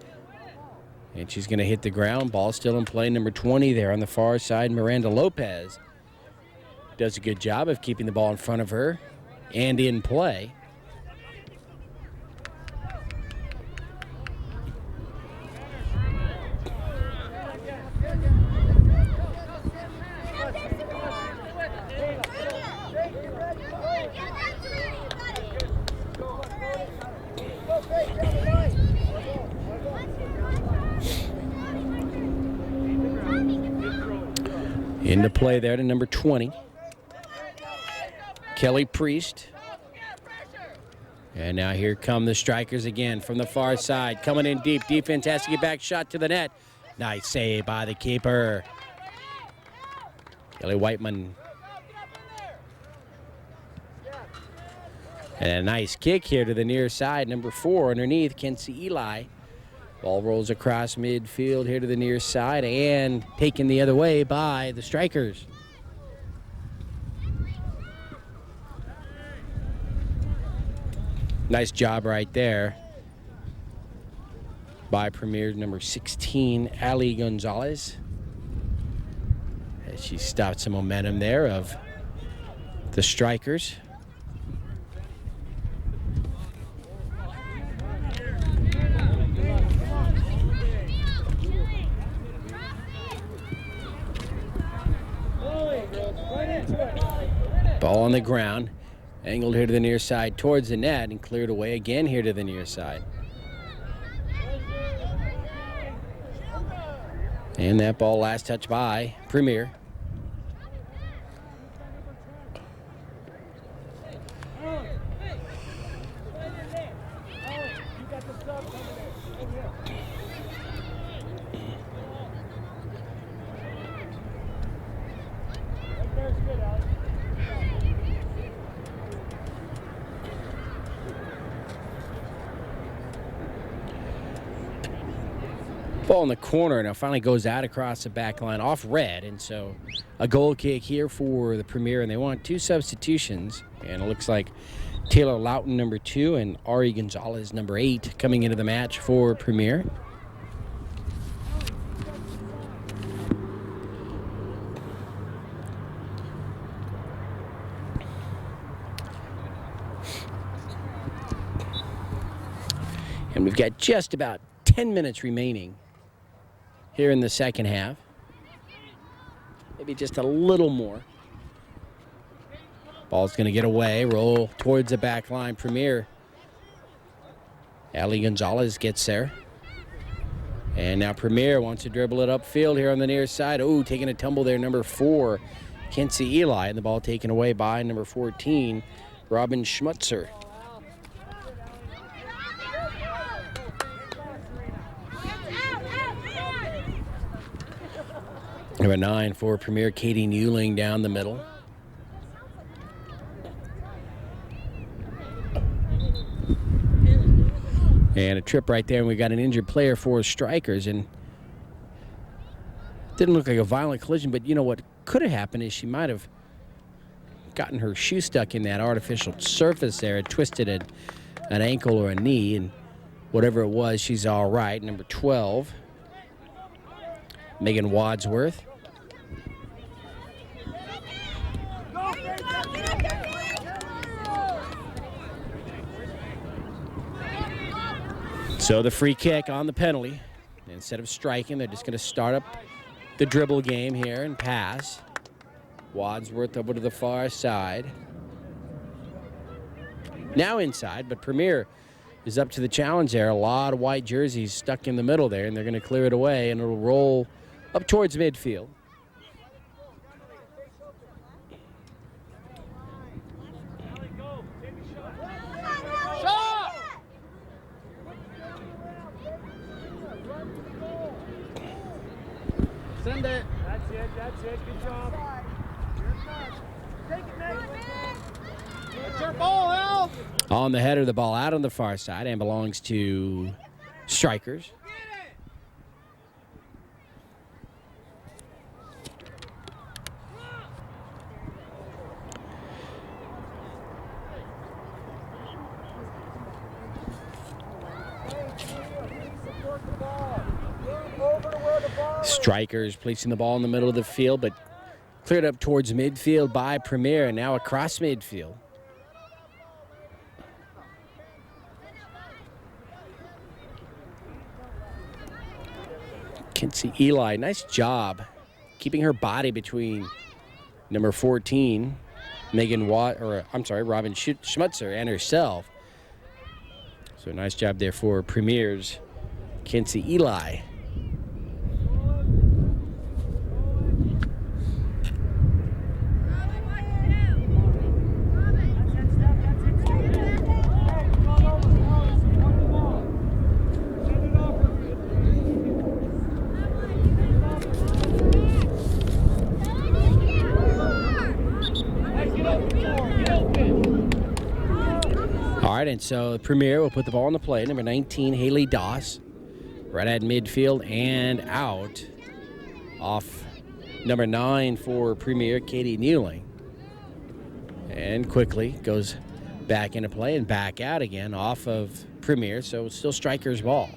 And she's going to hit the ground. Ball still in play. Number 20 there on the far side, Miranda Lopez. Does a good job of keeping the ball in front of her and in play. Into play there to number 20, Kelly Priest. And now here come the Strikers again from the far side. Coming in deep. Defense has to get back. Shot to the net. Nice save by the keeper. Kelly Whiteman. And a nice kick here to the near side. Number 4 underneath, Kenzie Eli. Ball rolls across midfield here to the near side and taken the other way by the Strikers. Nice job right there by Premier number 16, Ali Gonzalez. As she stopped some momentum there of the Strikers. Ball on the ground, angled here to the near side towards the net and cleared away again here to the near side. And that ball last touch by Premier. Ball in the corner, and it finally goes out across the back line off red, and so a goal kick here for the Premier, and they want 2 substitutions, and it looks like Taylor Loughton, number 2, and Ari Gonzalez, number 8, coming into the match for Premier. And we've got just about 10 minutes remaining here in the second half. Maybe just a little more. Ball's going to get away, roll towards the back line. Premier. Ali Gonzalez gets there. And now Premier wants to dribble it upfield here on the near side. Oh, taking a tumble there, number 4, Kinsey Eli. And the ball taken away by number 14, Robin Schmutzer. Number 9 for Premier, Katie Newling down the middle. And a trip right there, and we got an injured player for Strikers. And didn't look like a violent collision, but you know what could have happened is she might have gotten her shoe stuck in that artificial surface there. It twisted an ankle or a knee, and whatever it was, she's all right. Number 12, Megan Wadsworth. So the free kick on the penalty. Instead of striking, they're just going to start up the dribble game here and pass. Wadsworth over to the far side. Now inside, but Premier is up to the challenge there. A lot of white jerseys stuck in the middle there, and they're going to clear it away, and it'll roll up towards midfield. Send it. That's it. Good job. Take it, Megan. That's your ball, Al. On the header, the ball out on the far side and belongs to Strikers. Strikers placing the ball in the middle of the field, but cleared up towards midfield by Premier, and now across midfield. Kinsey Eli, nice job keeping her body between number 14, Robin Schmutzer, and herself. So nice job there for Premier's Kinsey Eli. And so Premier will put the ball on the play. Number 19, Haley Doss, right at midfield and out. Off number 9 for Premier, Katie Newling. And quickly goes back into play and back out again off of Premier. So it's still Strikers' ball.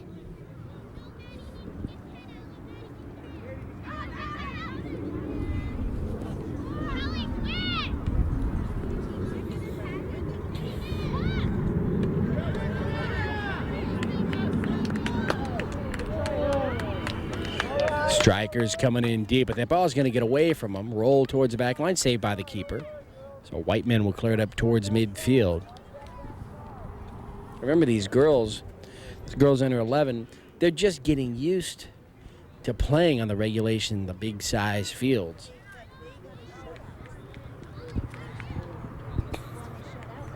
Strikers coming in deep, but that ball is going to get away from them. Roll towards the back line, saved by the keeper. So Whiteman will clear it up towards midfield. Remember these girls under 11, they're just getting used to playing on the regulation, the big size fields.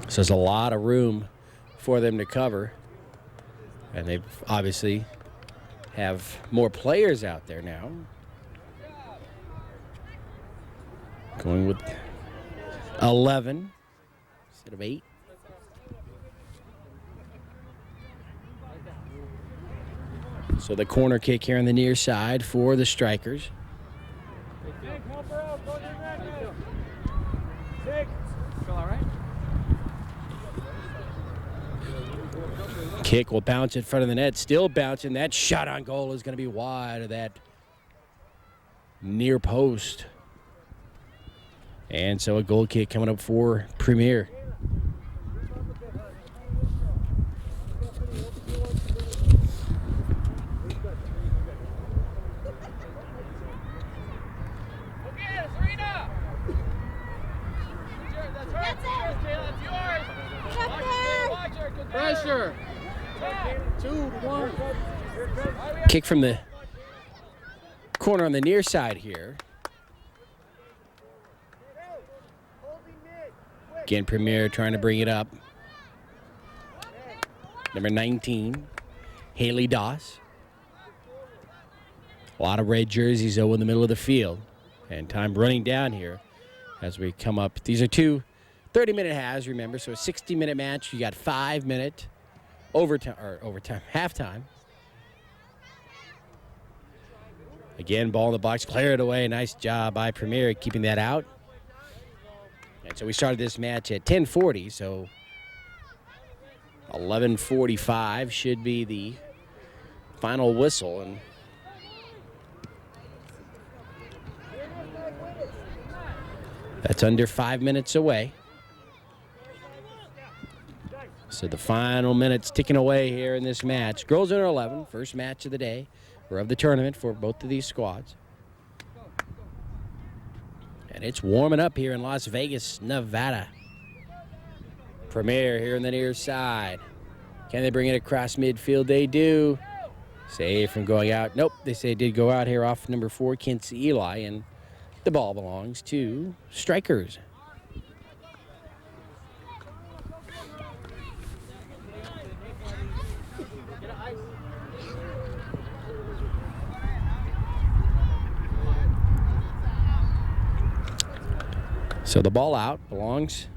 So there's a lot of room for them to cover. And they've obviously have more players out there now. Going with 11 instead of 8. So the corner kick here on the near side for the Strikers. Kick will bounce in front of the net, still bouncing. That shot on goal is going to be wide of that near post. And so a goal kick coming up for Premier. Pressure. 2-1. Kick from the corner on the near side here. Again, Premier trying to bring it up. Number 19, Haley Doss. A lot of red jerseys, though, in the middle of the field. And time running down here as we come up. These are two 30-minute halves, remember, so a 60-minute match. You got 5-minute overtime, halftime. Again, ball in the box, clear it away. Nice job by Premier keeping that out. And so we started this match at 10:40, so 11:45 should be the final whistle. And that's under 5 minutes away. So the final minutes ticking away here in this match. Girls under 11, first match of the day or of the tournament for both of these squads. And it's warming up here in Las Vegas, Nevada. Premier here on the near side. Can they bring it across midfield? They do. Save from going out. Nope, they say it did go out here off number 4, Kinsey Eli, and the ball belongs to Strikers. So the ball out belongs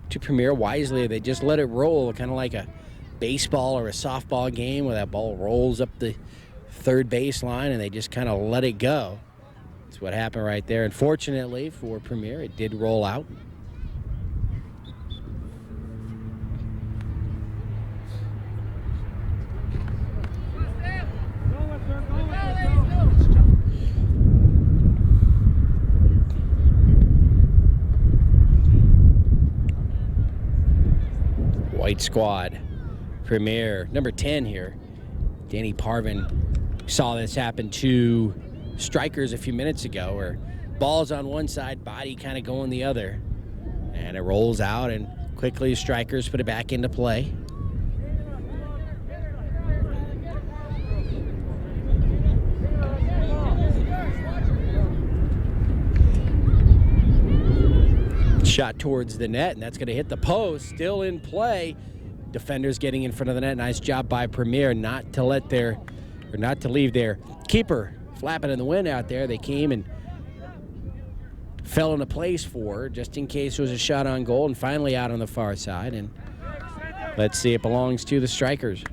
to Premier. Wisely, they just let it roll, kind of like a baseball or a softball game where that ball rolls up the third baseline and they just kind of let it go. That's what happened right there. Unfortunately for Premier, it did roll out. White squad. Premier, number 10 here. Danny Parvin saw this happen to Strikers a few minutes ago, where ball's on one side, body kind of going the other. And it rolls out, and quickly Strikers put it back into play. Shot towards the net, and that's going to hit the post. Still in play. Defenders getting in front of the net. Nice job by Premier not to leave their keeper flapping in the wind out there. They came and fell into place for her, just in case it was a shot on goal, and finally out on the far side. And let's see, it belongs to the Strikers.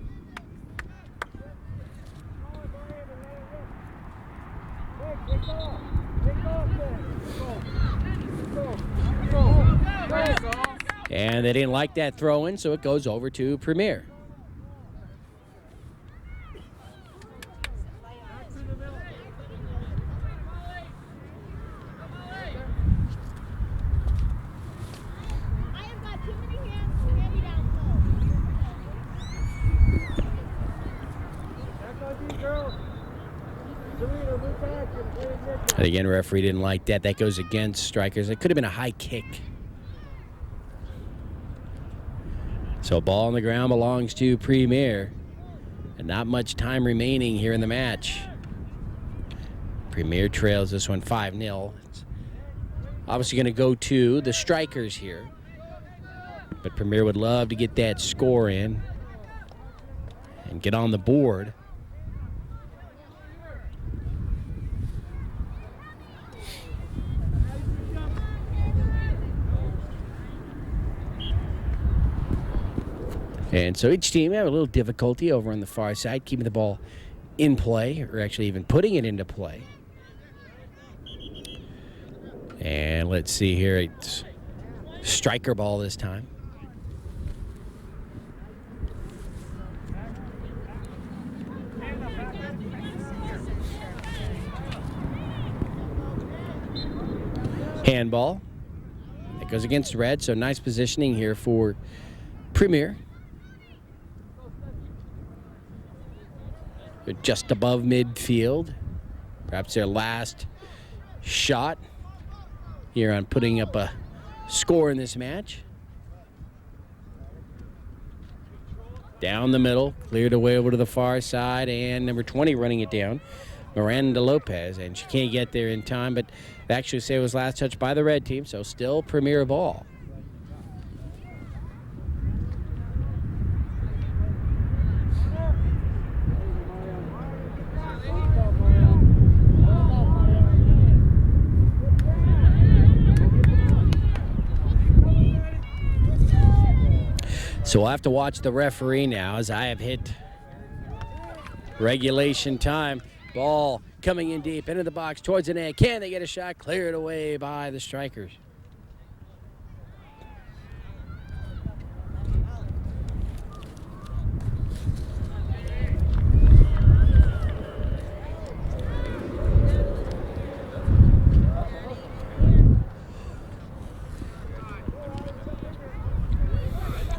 And they didn't like that throw-in, so it goes over to Premier. And again, referee didn't like that. That goes against Strikers. It could have been a high kick. So ball on the ground belongs to Premier. And not much time remaining here in the match. Premier trails this one 5-0. It's obviously going to go to the Strikers here. But Premier would love to get that score in and get on the board. And so each team have a little difficulty over on the far side, keeping the ball in play, or actually even putting it into play. And let's see here, it's striker ball this time. Handball. That goes against red, so nice positioning here for Premier. They're just above midfield. Perhaps their last shot here on putting up a score in this match. Down the middle, cleared away over to the far side, and number 20 running it down, Miranda Lopez, and she can't get there in time, but they actually say it was last touched by the red team, so still Premier ball. So we'll have to watch the referee now as I have hit regulation time. Ball coming in deep into the box towards the net. Can they get a shot? Cleared away by the Strikers.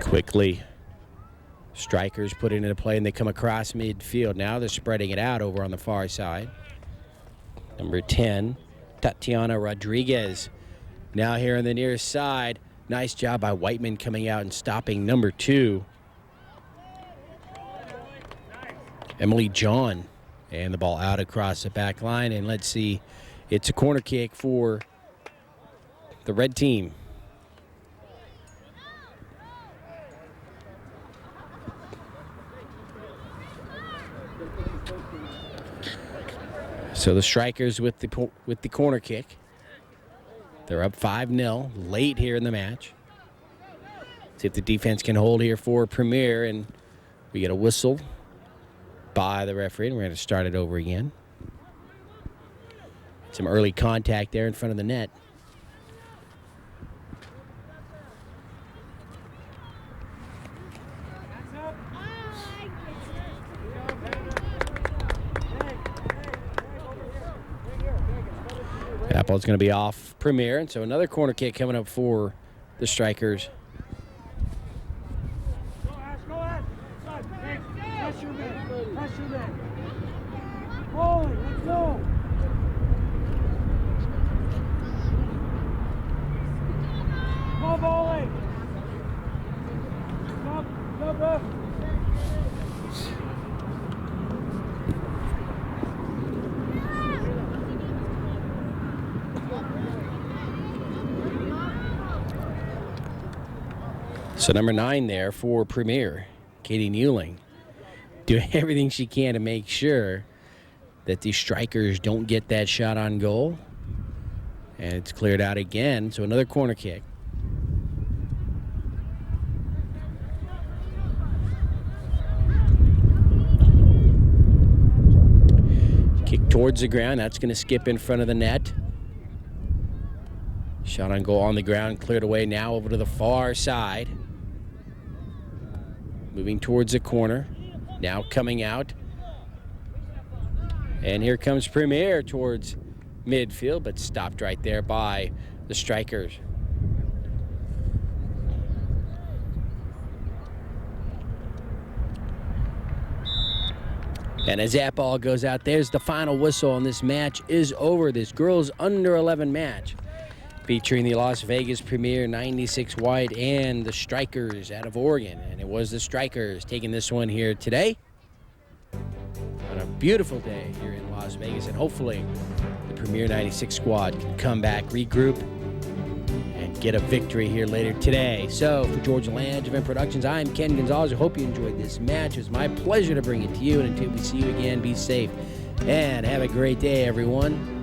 Quickly, Strikers put it into play, and they come across midfield. Now they're spreading it out over on the far side. Number 10, Tatiana Rodriguez. Now here on the near side. Nice job by Whiteman coming out and stopping number 2, Emily John. And the ball out across the back line. And let's see, it's a corner kick for the red team. So the Strikers with the corner kick. They're up 5-0 late here in the match. See if the defense can hold here for Premier, and we get a whistle by the referee, and we're going to start it over again. Some early contact there in front of the net. That ball's going to be off Premier, and so another corner kick coming up for the Strikers. Go ahead. Press your man. Bowling, let's go. Come on, bowling. Stop. So number 9 there for Premier, Katie Newling, doing everything she can to make sure that the Strikers don't get that shot on goal. And it's cleared out again, so another corner kick. Kick towards the ground, that's going to skip in front of the net. Shot on goal on the ground, cleared away now over to the far side. Moving towards the corner, now coming out. And here comes Premier towards midfield, but stopped right there by the Strikers. And as that ball goes out, there's the final whistle, and this match is over. This girls under 11 match featuring the Las Vegas Premier 96 White and the Strikers out of Oregon. And it was the Strikers taking this one here today on a beautiful day here in Las Vegas. And hopefully the Premier 96 squad can come back, regroup, and get a victory here later today. So for Georgia Lange Event Productions, I'm Ken Gonzalez. I hope you enjoyed this match. It was my pleasure to bring it to you. And until we see you again, be safe and have a great day, everyone.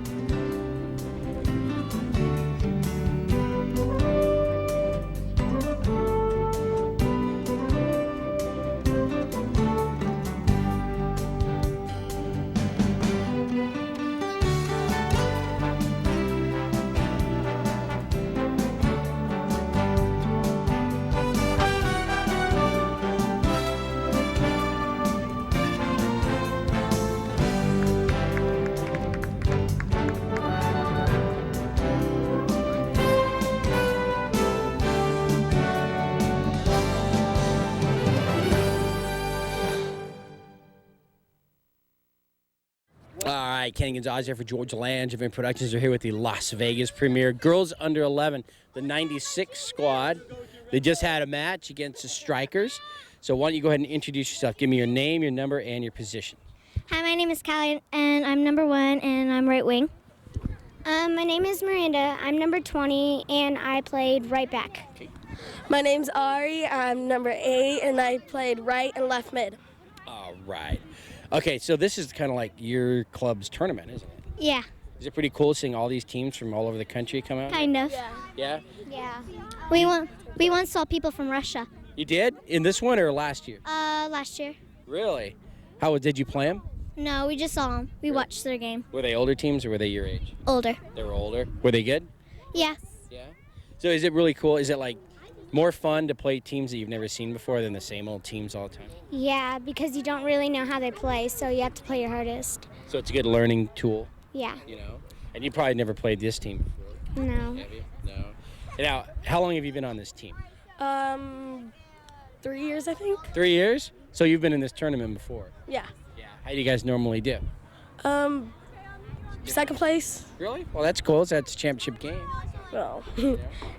right, Kenny Gonzalez here for George Lange. Event Productions are here with the Las Vegas premiere. Girls under 11, the 96 squad. They just had a match against the Strikers. So why don't you go ahead and introduce yourself. Give me your name, your number, and your position. Hi, my name is Callie, and I'm number 1, and I'm right wing. My name is Miranda. I'm number 20, and I played right back. Okay. My name's Ari. I'm number 8, and I played right and left mid. All right. Okay, so this is kind of like your club's tournament, isn't it? Yeah, Is it pretty cool seeing all these teams from all over the country come out? kind of. Yeah? Yeah. We once saw people from Russia. You did? In this one or last year? Last year. Really? How did you play them? No, we just saw them. We watched their game. Were they older teams or were they your age? Older. They were older. Were they good? Yeah. Yeah. So is it really cool? Is it like more fun to play teams that you've never seen before than the same old teams all the time? Yeah, because you don't really know how they play, so you have to play your hardest. So it's a good learning tool, Yeah. you know? And you probably never played this team before, No. have you? No. Now, how long have you been on this team? 3 years, I think. 3 years? So you've been in this tournament before? Yeah. Yeah. How do you guys normally do? Second place. Really? Well, that's cool. So that's a championship game. Well,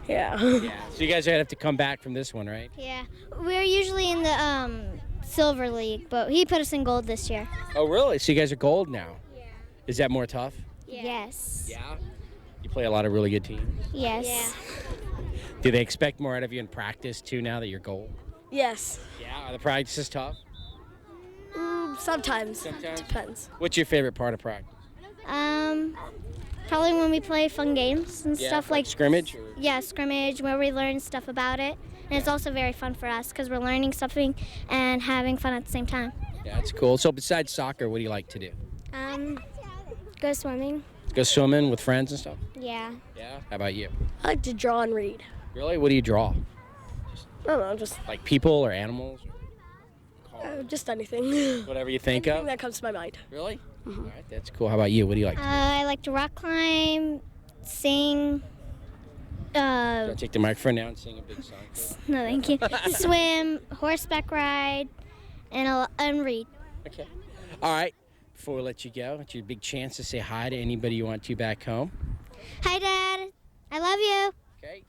yeah. Yeah. So you guys are going to have to come back from this one, right? Yeah. We're usually in the Silver League, but he put us in gold this year. Oh, really? So you guys are gold now? Yeah. Is that more tough? Yes. Yeah. You play a lot of really good teams. Yes. Do they expect more out of you in practice, too, now that you're gold? Yes. Yeah. Are the practices tough? Sometimes. Sometimes. Depends. What's your favorite part of practice? Probably when we play fun games and stuff like scrimmage? Or? Yeah, scrimmage, where we learn stuff about it. And it's also very fun for us because we're learning something and having fun at the same time. Yeah, that's cool. So besides soccer, what do you like to do? Go swimming. Go swimming with friends and stuff? Yeah. Yeah. How about you? I like to draw and read. Really? What do you draw? I don't know, just Like people or animals? Or just anything. whatever you think Anything of? that comes to my mind. Really? All right, that's cool. How about you? What do you like to do? I like to rock climb, sing. I'll take the microphone now and sing a big song. No, thank you. Swim, horseback ride, and read. Okay. All right. Before we let you go, it's your big chance to say hi to anybody you want to back home. Hi, Dad. I love you. Okay.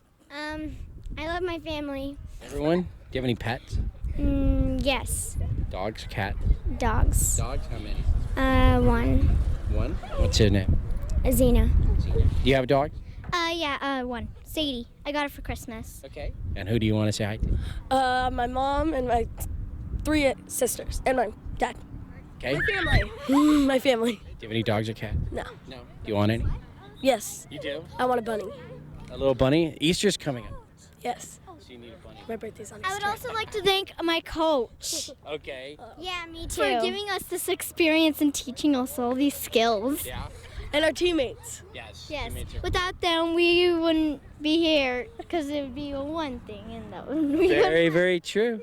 I love my family. Everyone, do you have any pets? Yes. Dogs, cat? Dogs. Dogs, how many? One. One. What's his name? Xena. Do you have a dog? Yeah, one. Sadie. I got it for Christmas. Okay. And who do you want to say hi to? My mom and my 3 sisters and my dad. Okay. Do Family. My family. you have any dogs or cats? No. No. Do you want any? Yes. You do? I want a bunny. A little bunny? Easter's coming up. Yes. So you need a bunny. My birthday's on I would Easter. also like to thank my coach Okay. yeah, me too. For giving us this experience and teaching us all these skills. Yeah. And our teammates. Yes. Yes. Me too. Without them, we wouldn't be here because it would be a one thing, and that would be Very, very true.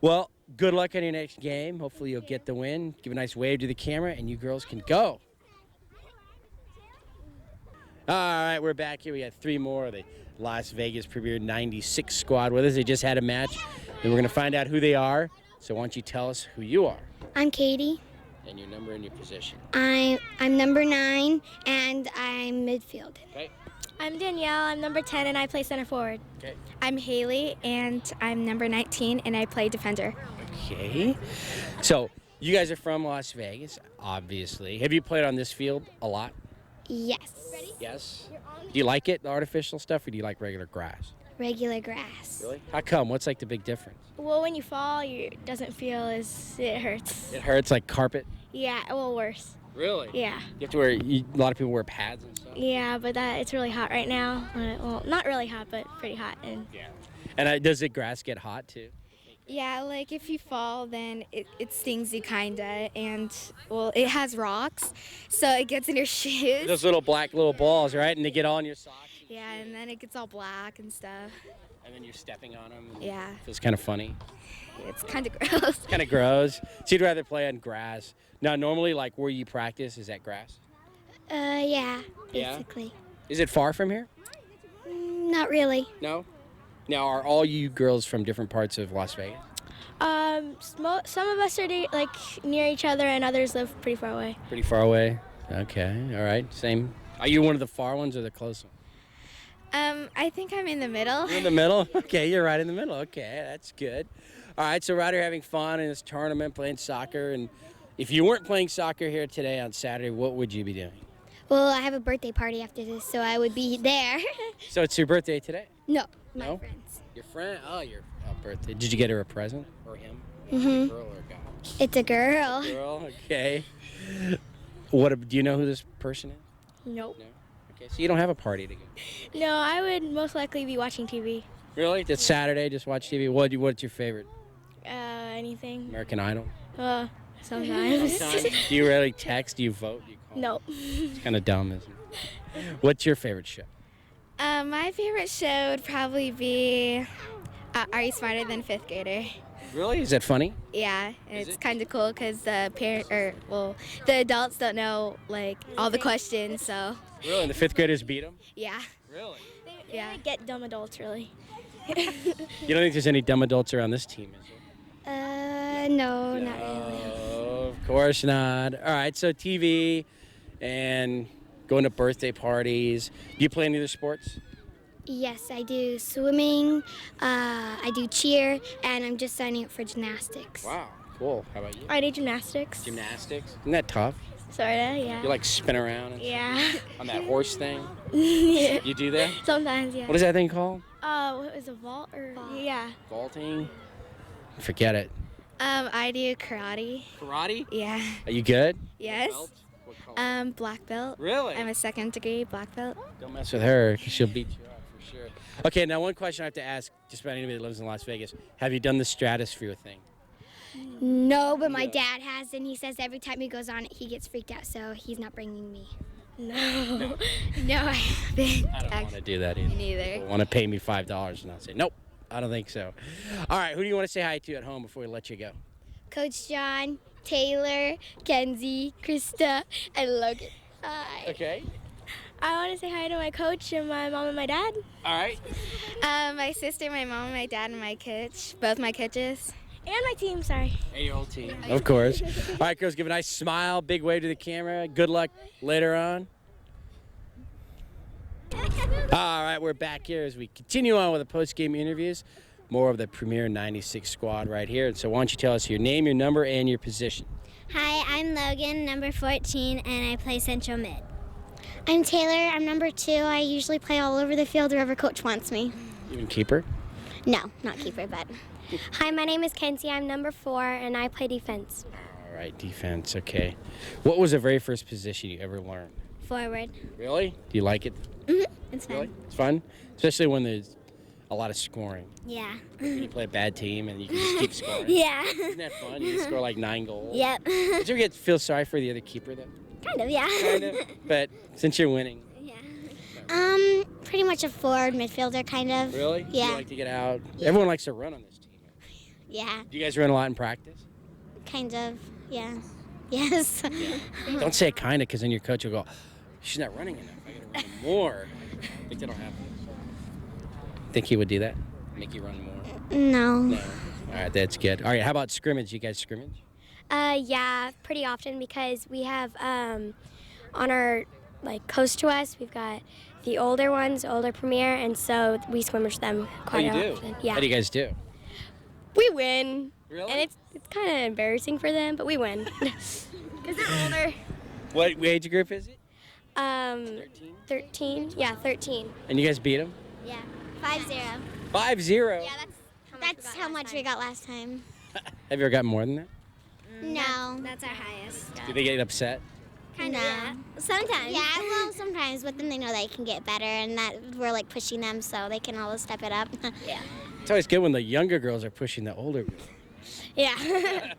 Well, good luck on your next game. Hopefully you'll get the win. Give a nice wave to the camera, and you girls can go. All right, we're back here. We got 3 more of the Las Vegas Premier 96 squad with us. They just had a match, and we're going to find out who they are. So why don't you tell us who you are I'm Katie. and your number and your position. I'm number 9, and I'm midfield. Okay. I'm Danielle. I'm number 10, and I play center forward. Okay. I'm Haley, and I'm number 19, and I play defender. Okay. So you guys are from Las Vegas, obviously. Have you played on this field a lot? Yes. Yes. Do you like it, the artificial stuff, or do you like regular grass? Regular grass. Really? How come? What's like the big difference? Well, when you fall, it doesn't feel as it hurts. It hurts like carpet? Yeah, well, worse. Really? Yeah. You have to wear, a lot of people wear pads and stuff? Yeah, but it's really hot right now. Well, not really hot, but pretty hot. And Yeah. And does the grass get hot too? Yeah, like if you fall, then it stings you kinda, and well, it has rocks, so it gets in your shoes. Those little black little balls, right? And they get all in your socks. Yeah, and then it gets all black and stuff. And then you're stepping on them. Yeah, It feels kind of funny. it's kind of gross. Kind of gross. So you'd rather play on grass. Now, normally, like where you practice, is that grass? Yeah, Yeah? basically. Is it far from here? Not really. No? Now, are all you girls from different parts of Las Vegas? some of us are like near each other, and others live pretty far away. Pretty far away? Okay, all right, same. Are you one of the far ones or the close ones? I think I'm in the middle. You're in the middle? Okay, you're right in the middle. Okay, that's good. All right, so Ryder having fun in this tournament, playing soccer. And if you weren't playing soccer here today on Saturday, what would you be doing? Well, I have a birthday party after this, so I would be there. So it's your birthday today? No, No? my friends. Your friend? Oh, your birthday. Did you get her a present? Or him? Mhm. A girl or a guy? It's a girl. Girl, okay. Do you know who this person is? Nope. No? Okay, so you don't have a party to go. No, I would most likely be watching TV. Really? It's Saturday, just watch TV. What's your favorite? Anything. American Idol? Sometimes. Do you really text? Do you vote? Do you call? Nope. It's kind of dumb, isn't it? What's your favorite show? My favorite show would probably be Are You Smarter Than Fifth Grader? Really? Is that funny? Yeah, Is it's it? kind of cool because the the adults don't know like all the questions. So Really? And the fifth graders beat them? yeah, Really? yeah. Get dumb adults, really. You don't think there's any dumb adults around this team, is there? No, not really. Oh, of course not. All right, so TV and going to birthday parties. Do you play any other sports? Yes, I do swimming, I do cheer, and I'm just signing up for gymnastics. Wow, cool. How about you? I do gymnastics. Gymnastics? Isn't that tough? Sorta, yeah. You like spin around and Yeah. on that horse thing? Yeah. You do that? Sometimes, yeah. What is that thing called? What was a vault or? Yeah. Vaulting? Forget it. I do karate. Karate? Yeah. Are you good? Yes. Belt? What color? Black belt. Really? I'm a second degree black belt. Don't mess with her because she'll beat you up for sure. Okay, now one question I have to ask just about anybody that lives in Las Vegas. Have you done the stratosphere thing? No, but my dad has, and he says every time he goes on it, he gets freaked out, so he's not bringing me. No. No, I haven't. I don't want to do that either. Me neither. Want to pay me $5 and I'll say, nope, I don't think so. All right, who do you want to say hi to at home before we let you go? Coach John, Taylor, Kenzie, Krista, and Logan. Hi. Okay. I want to say hi to my coach and my mom and my dad. All right. My sister, my mom, my dad, and my coach. Both my coaches. And my team, sorry. And your whole team. Of course. All right, girls, give a nice smile, big wave to the camera. Good luck later on. All right, we're back here as we continue on with the post-game interviews. More of the Premier 96 squad right here. And so why don't you tell us your name, your number, and your position. Hi, I'm Logan, number 14, and I play central mid. I'm Taylor, I'm number 2. I usually play all over the field wherever coach wants me. Even keeper? No, not keeper, but. Hi, my name is Kenzie. I'm number 4, and I play defense. All right, defense, okay. What was the very first position you ever learned? Forward. Really? Do you like it? It's fun. Really? It's fun? Especially when there's a lot of scoring. Yeah. When you play a bad team and you can just keep scoring. Yeah. Isn't that fun? You can score like 9 goals. Yep. Did you ever feel sorry for the other keeper, though? Kind of, yeah. Kind of. But since you're winning. Yeah. Pretty much a forward midfielder, kind of. Really? Do Yeah. you like to get out? Everyone likes to run on this team. Yeah. Do you guys run a lot in practice? Kind of. Yeah. Yes. Don't say kind of, because then your coach will go, she's not running enough. I got to run more. Think that'll happen? Think he would do that? Make you run more? No. No. All right, that's good. All right, how about scrimmage? You guys scrimmage? Yeah, pretty often because we have on our close to us, we've got the older ones, older Premier, and so we scrimmage them quite you do? often. Yeah. How do you guys do? We win. Really? And it's kind of embarrassing for them, but we win. Because they're older. What age group is it? 13? 13? Yeah, 13. And you guys beat them? Yeah. 5-0. 5-0? Yeah, that's how much we got last time. Have you ever gotten more than that? No. That's our highest. Do they get upset? Kind of. Sometimes. Yeah, well, sometimes, but then they know they can get better, and that we're pushing them so they can always step it up. Yeah. It's always good when the younger girls are pushing the older girls. Yeah.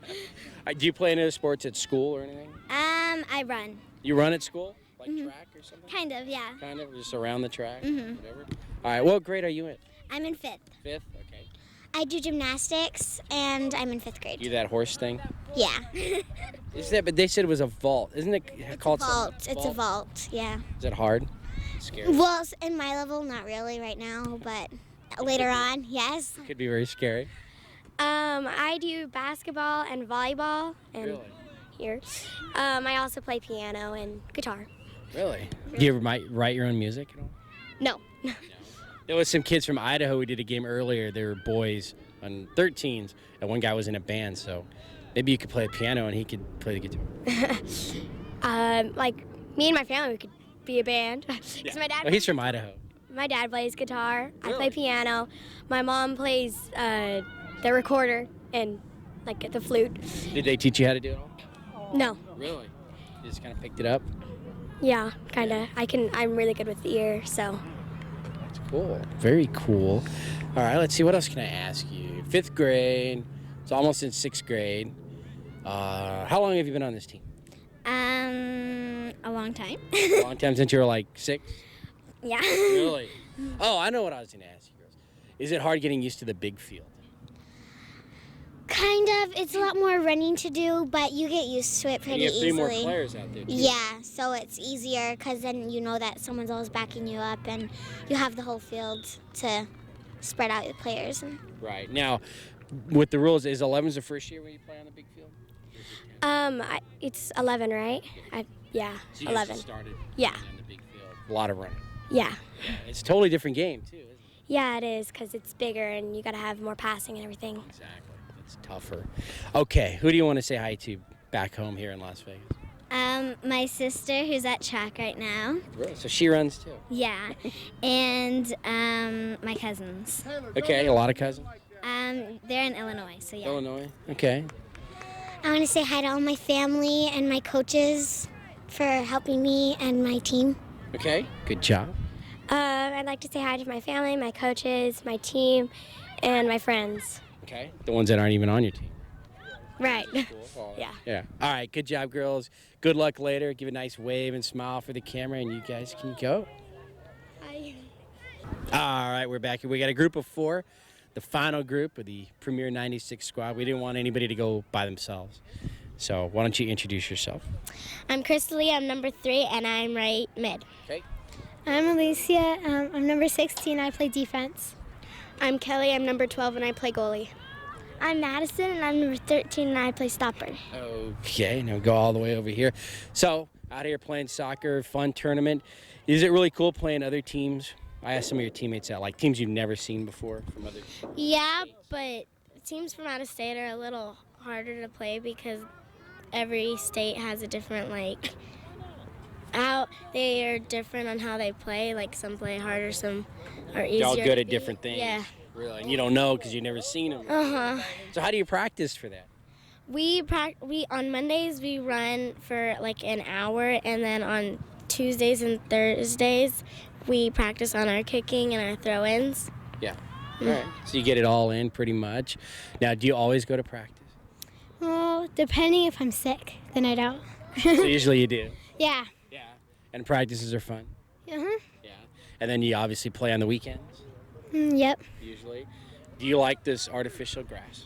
Do you play any other sports at school or anything? I run. You run at school? Like track or something? Kind of, yeah. Kind of, just around the track? Whatever? All right, what grade are you in? I'm in 5th. 5th? Okay. I do gymnastics, and I'm in 5th grade. You do that horse thing? Yeah. Is that? But they said it was a vault. Isn't it called vault. something? It's a vault, yeah. Is it hard? Scary? Well, in my level, not really right now, but later on, yes. Could be very scary. I do basketball and volleyball. And Really? here. I also play piano and guitar. Really? Do you ever write your own music at all? No. There was some kids from Idaho who did a game earlier. They were boys on 13s, and one guy was in a band, so maybe you could play the piano and he could play the guitar. Like me and my family, we could be a band. 'Cause my dad. Oh, he's from Idaho. My dad plays guitar. I Really? play piano. My mom plays the recorder and like the flute. Did they teach you how to do it all? No. Really? You just kind of picked it up? Yeah, kind of. I'm really good with the ear, so. That's cool. Very cool. All right, let's see. What else can I ask you? 5th grade. It's almost in 6th grade. How long have you been on this team? A long time. A long time, since you were like 6? Yeah. Really? Oh, I know what I was going to ask you, girls. Is it hard getting used to the big field? Kind of. It's a lot more running to do, but you get used to it pretty You have 3 more easily. players out there, too. Yeah, so it's easier because then you know that someone's always backing you up, and you have the whole field to spread out your players. Right. Now, with the rules, is 11's the first year when you play on the big field? It's 11, right? Yeah, So you guys 11. just started Yeah. on the big field. A lot of running. Yeah. It's a totally different game, too, isn't it? Yeah, it is because it's bigger and you got to have more passing and everything. Exactly. It's tougher. Okay, who do you want to say hi to back home here in Las Vegas? My sister, who's at track right now. Really? So she runs, too. Yeah, and my cousins. Okay, a lot of cousins? They're in Illinois, so yeah. Illinois? Okay. I want to say hi to all my family and my coaches for helping me and my team. Okay, good job. I'd like to say hi to my family, my coaches, my team, and my friends. Okay, the ones that aren't even on your team. Right. Yeah. Yeah. All right, good job, girls. Good luck later. Give a nice wave and smile for the camera, and you guys can go. All right, we're back here. We got a group of 4, the final group of the Premier 96 squad. We didn't want anybody to go by themselves. So why don't you introduce yourself? I'm Crystal. I'm number 3, and I'm right mid. Okay. I'm Alicia. I'm number 16. I play defense. I'm Kelly. I'm number 12, and I play goalie. I'm Madison, and I'm number 13, and I play stopper. Okay, now go all the way over here. So, out here playing soccer, fun tournament. Is it really cool playing other teams? I asked some of your teammates that, like teams you've never seen before from other Yeah, but teams from out of state are a little harder to play because every state has a different, they are different on how they play. Like, some play harder, some are easier. Y'all good to at different beat. things. Yeah. Really, and you don't know because you've never seen them. Uh-huh. So how do you practice for that? We on Mondays we run for like an hour, and then on Tuesdays and Thursdays we practice on our kicking and our throw-ins. Yeah. All right. So you get it all in pretty much. Now, do you always go to practice? Well, depending if I'm sick, then I don't. So usually you do. Yeah. Yeah. And practices are fun. Uh-huh. Yeah. And then you obviously play on the weekends. Yep. Usually. Do you like this artificial grass?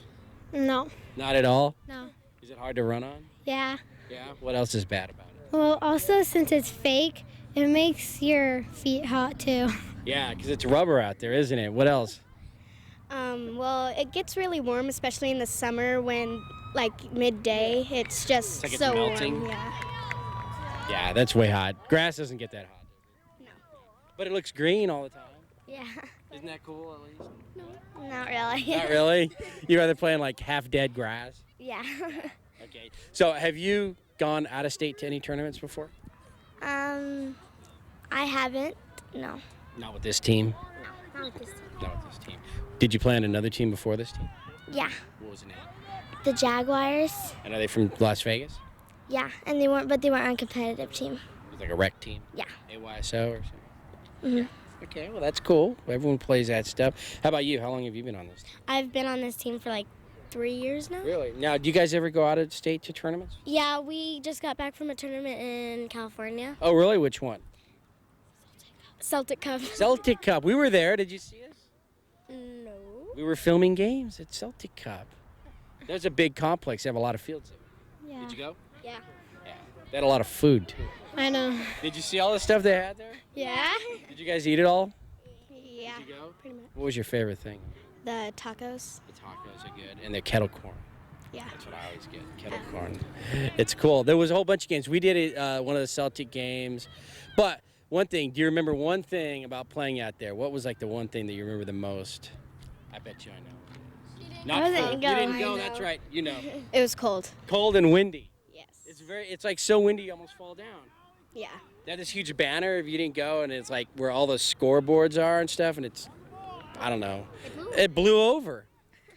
No. Not at all? No. Is it hard to run on? Yeah. Yeah. What else is bad about it? Well, also, since it's fake, it makes your feet hot, too. Yeah, because it's rubber out there, isn't it? What else? Well, it gets really warm, especially in the summer when, like, midday, it's just It's like it's so melting? warm. Yeah. Yeah, that's way hot. Grass doesn't get that hot. No. But it looks green all the time. Yeah. Isn't that cool, at least? Not really. Not really? You'd rather play in like half-dead grass? Yeah. Okay. So have you gone out of state to any tournaments before? I haven't. No. Not with this team? Not with this team. Not with this team. Did you play on another team before this team? Yeah. What was the name? The Jaguars. And are they from Las Vegas? Yeah, and they weren't on a competitive team. It was like a rec team? Yeah. AYSO or something? Mhm. Okay, well that's cool. Everyone plays that stuff. How about you? How long have you been on this team? I've been on this team for like 3 years now. Really? Now, do you guys ever go out of state to tournaments? Yeah, we just got back from a tournament in California. Oh, really? Which one? Celtic Cup. Celtic Cup. We were there. Did you see us? No. We were filming games at Celtic Cup. There's a big complex. They have a lot of fields there. Yeah. Did you go? Yeah. Yeah. They had a lot of food, too. I know. Did you see all the stuff they had there? Yeah. Did you guys eat it all? Yeah. Did you go? Pretty much. What was your favorite thing? The tacos. The tacos are good. And the kettle corn. Yeah. That's what I always get, kettle corn. It's cool. There was a whole bunch of games. We did it, one of the Celtic games. But one thing, do you remember one thing about playing out there? What was like the one thing that you remember the most? I bet you I know. Not wasn't cold. go. You didn't I go, know. that's right. You know. It was cold. Cold and windy. Yes. It's like so windy you almost fall down. Yeah. They had this huge banner if you didn't go, and it's like where all the scoreboards are and stuff, and it's, I don't know. It blew over.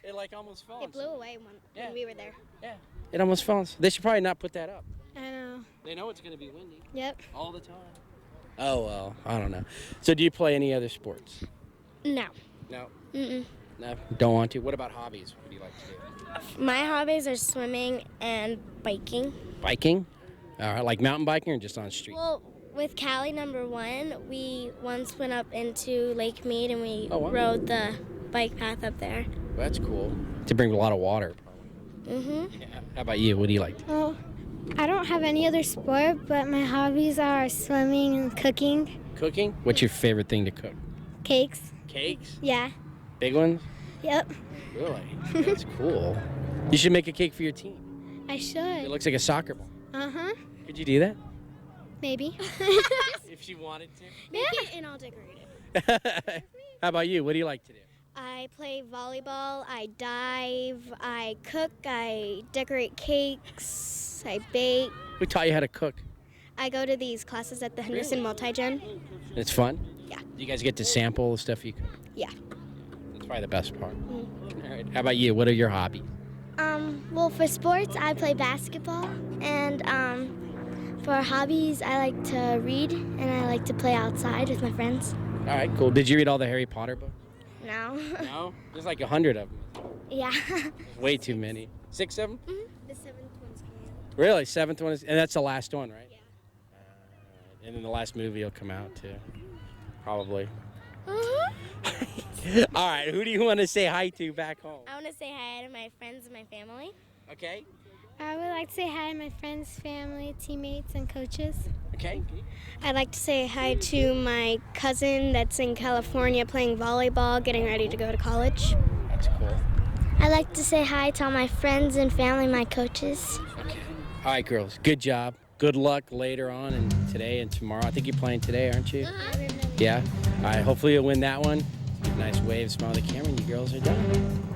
It like almost fell. It blew away when we were there. Yeah. It almost fell. They should probably not put that up. I know. They know it's going to be windy Yep. all the time. Oh, well, I don't know. So do you play any other sports? No. No. Mm-mm. No, don't want to. What about hobbies? What do you like to do? My hobbies are swimming and biking. Biking? Like mountain biking or just on the street? Well, with Callie number 1, we once went up into Lake Mead and we Oh, wow. rode the bike path up there. Well, that's cool. To bring a lot of water. Mm-hmm. Yeah. How about you? What do you like to do? Well, I don't have any other sport, but my hobbies are swimming and cooking. Cooking? What's your favorite thing to cook? Cakes. Cakes? Yeah. Big ones? Yep. Really? That's cool. You should make a cake for your team. I It should. looks like a soccer ball. Uh-huh. Could you do that? Maybe. If she wanted to. Make it and I'll decorate it. How about you? What do you like to do? I play volleyball, I dive, I cook, I decorate cakes, I bake. Who taught you how to cook? I go to these classes at the Henderson Multi-Gen. It's fun? Yeah. Do you guys get to sample the stuff you cook? Yeah. That's probably the best part. All right. How about you? What are your hobbies? Well, for sports, I play basketball. And for hobbies, I like to read and I like to play outside with my friends. All right, cool. Did you read all the Harry Potter books? No. No? There's like 100 of them. Yeah. Way too many. 6 of them? The 7th one's coming out. Really? 7th one is, and that's the last one, right? Yeah. And then the last movie will come out too. Probably. All right, who do you want to say hi to back home? I want to say hi to my friends and my family. Okay. I would like to say hi to my friends, family, teammates, and coaches. Okay. I'd like to say hi to my cousin that's in California playing volleyball, getting ready to go to college. That's cool. I'd like to say hi to all my friends and family, my coaches. Okay. All right, girls. Good job. Good luck later on and today and tomorrow. I think you're playing today, aren't you? Yeah. All right. Hopefully you'll win that one. Nice wave, smile at the camera, and you girls are done.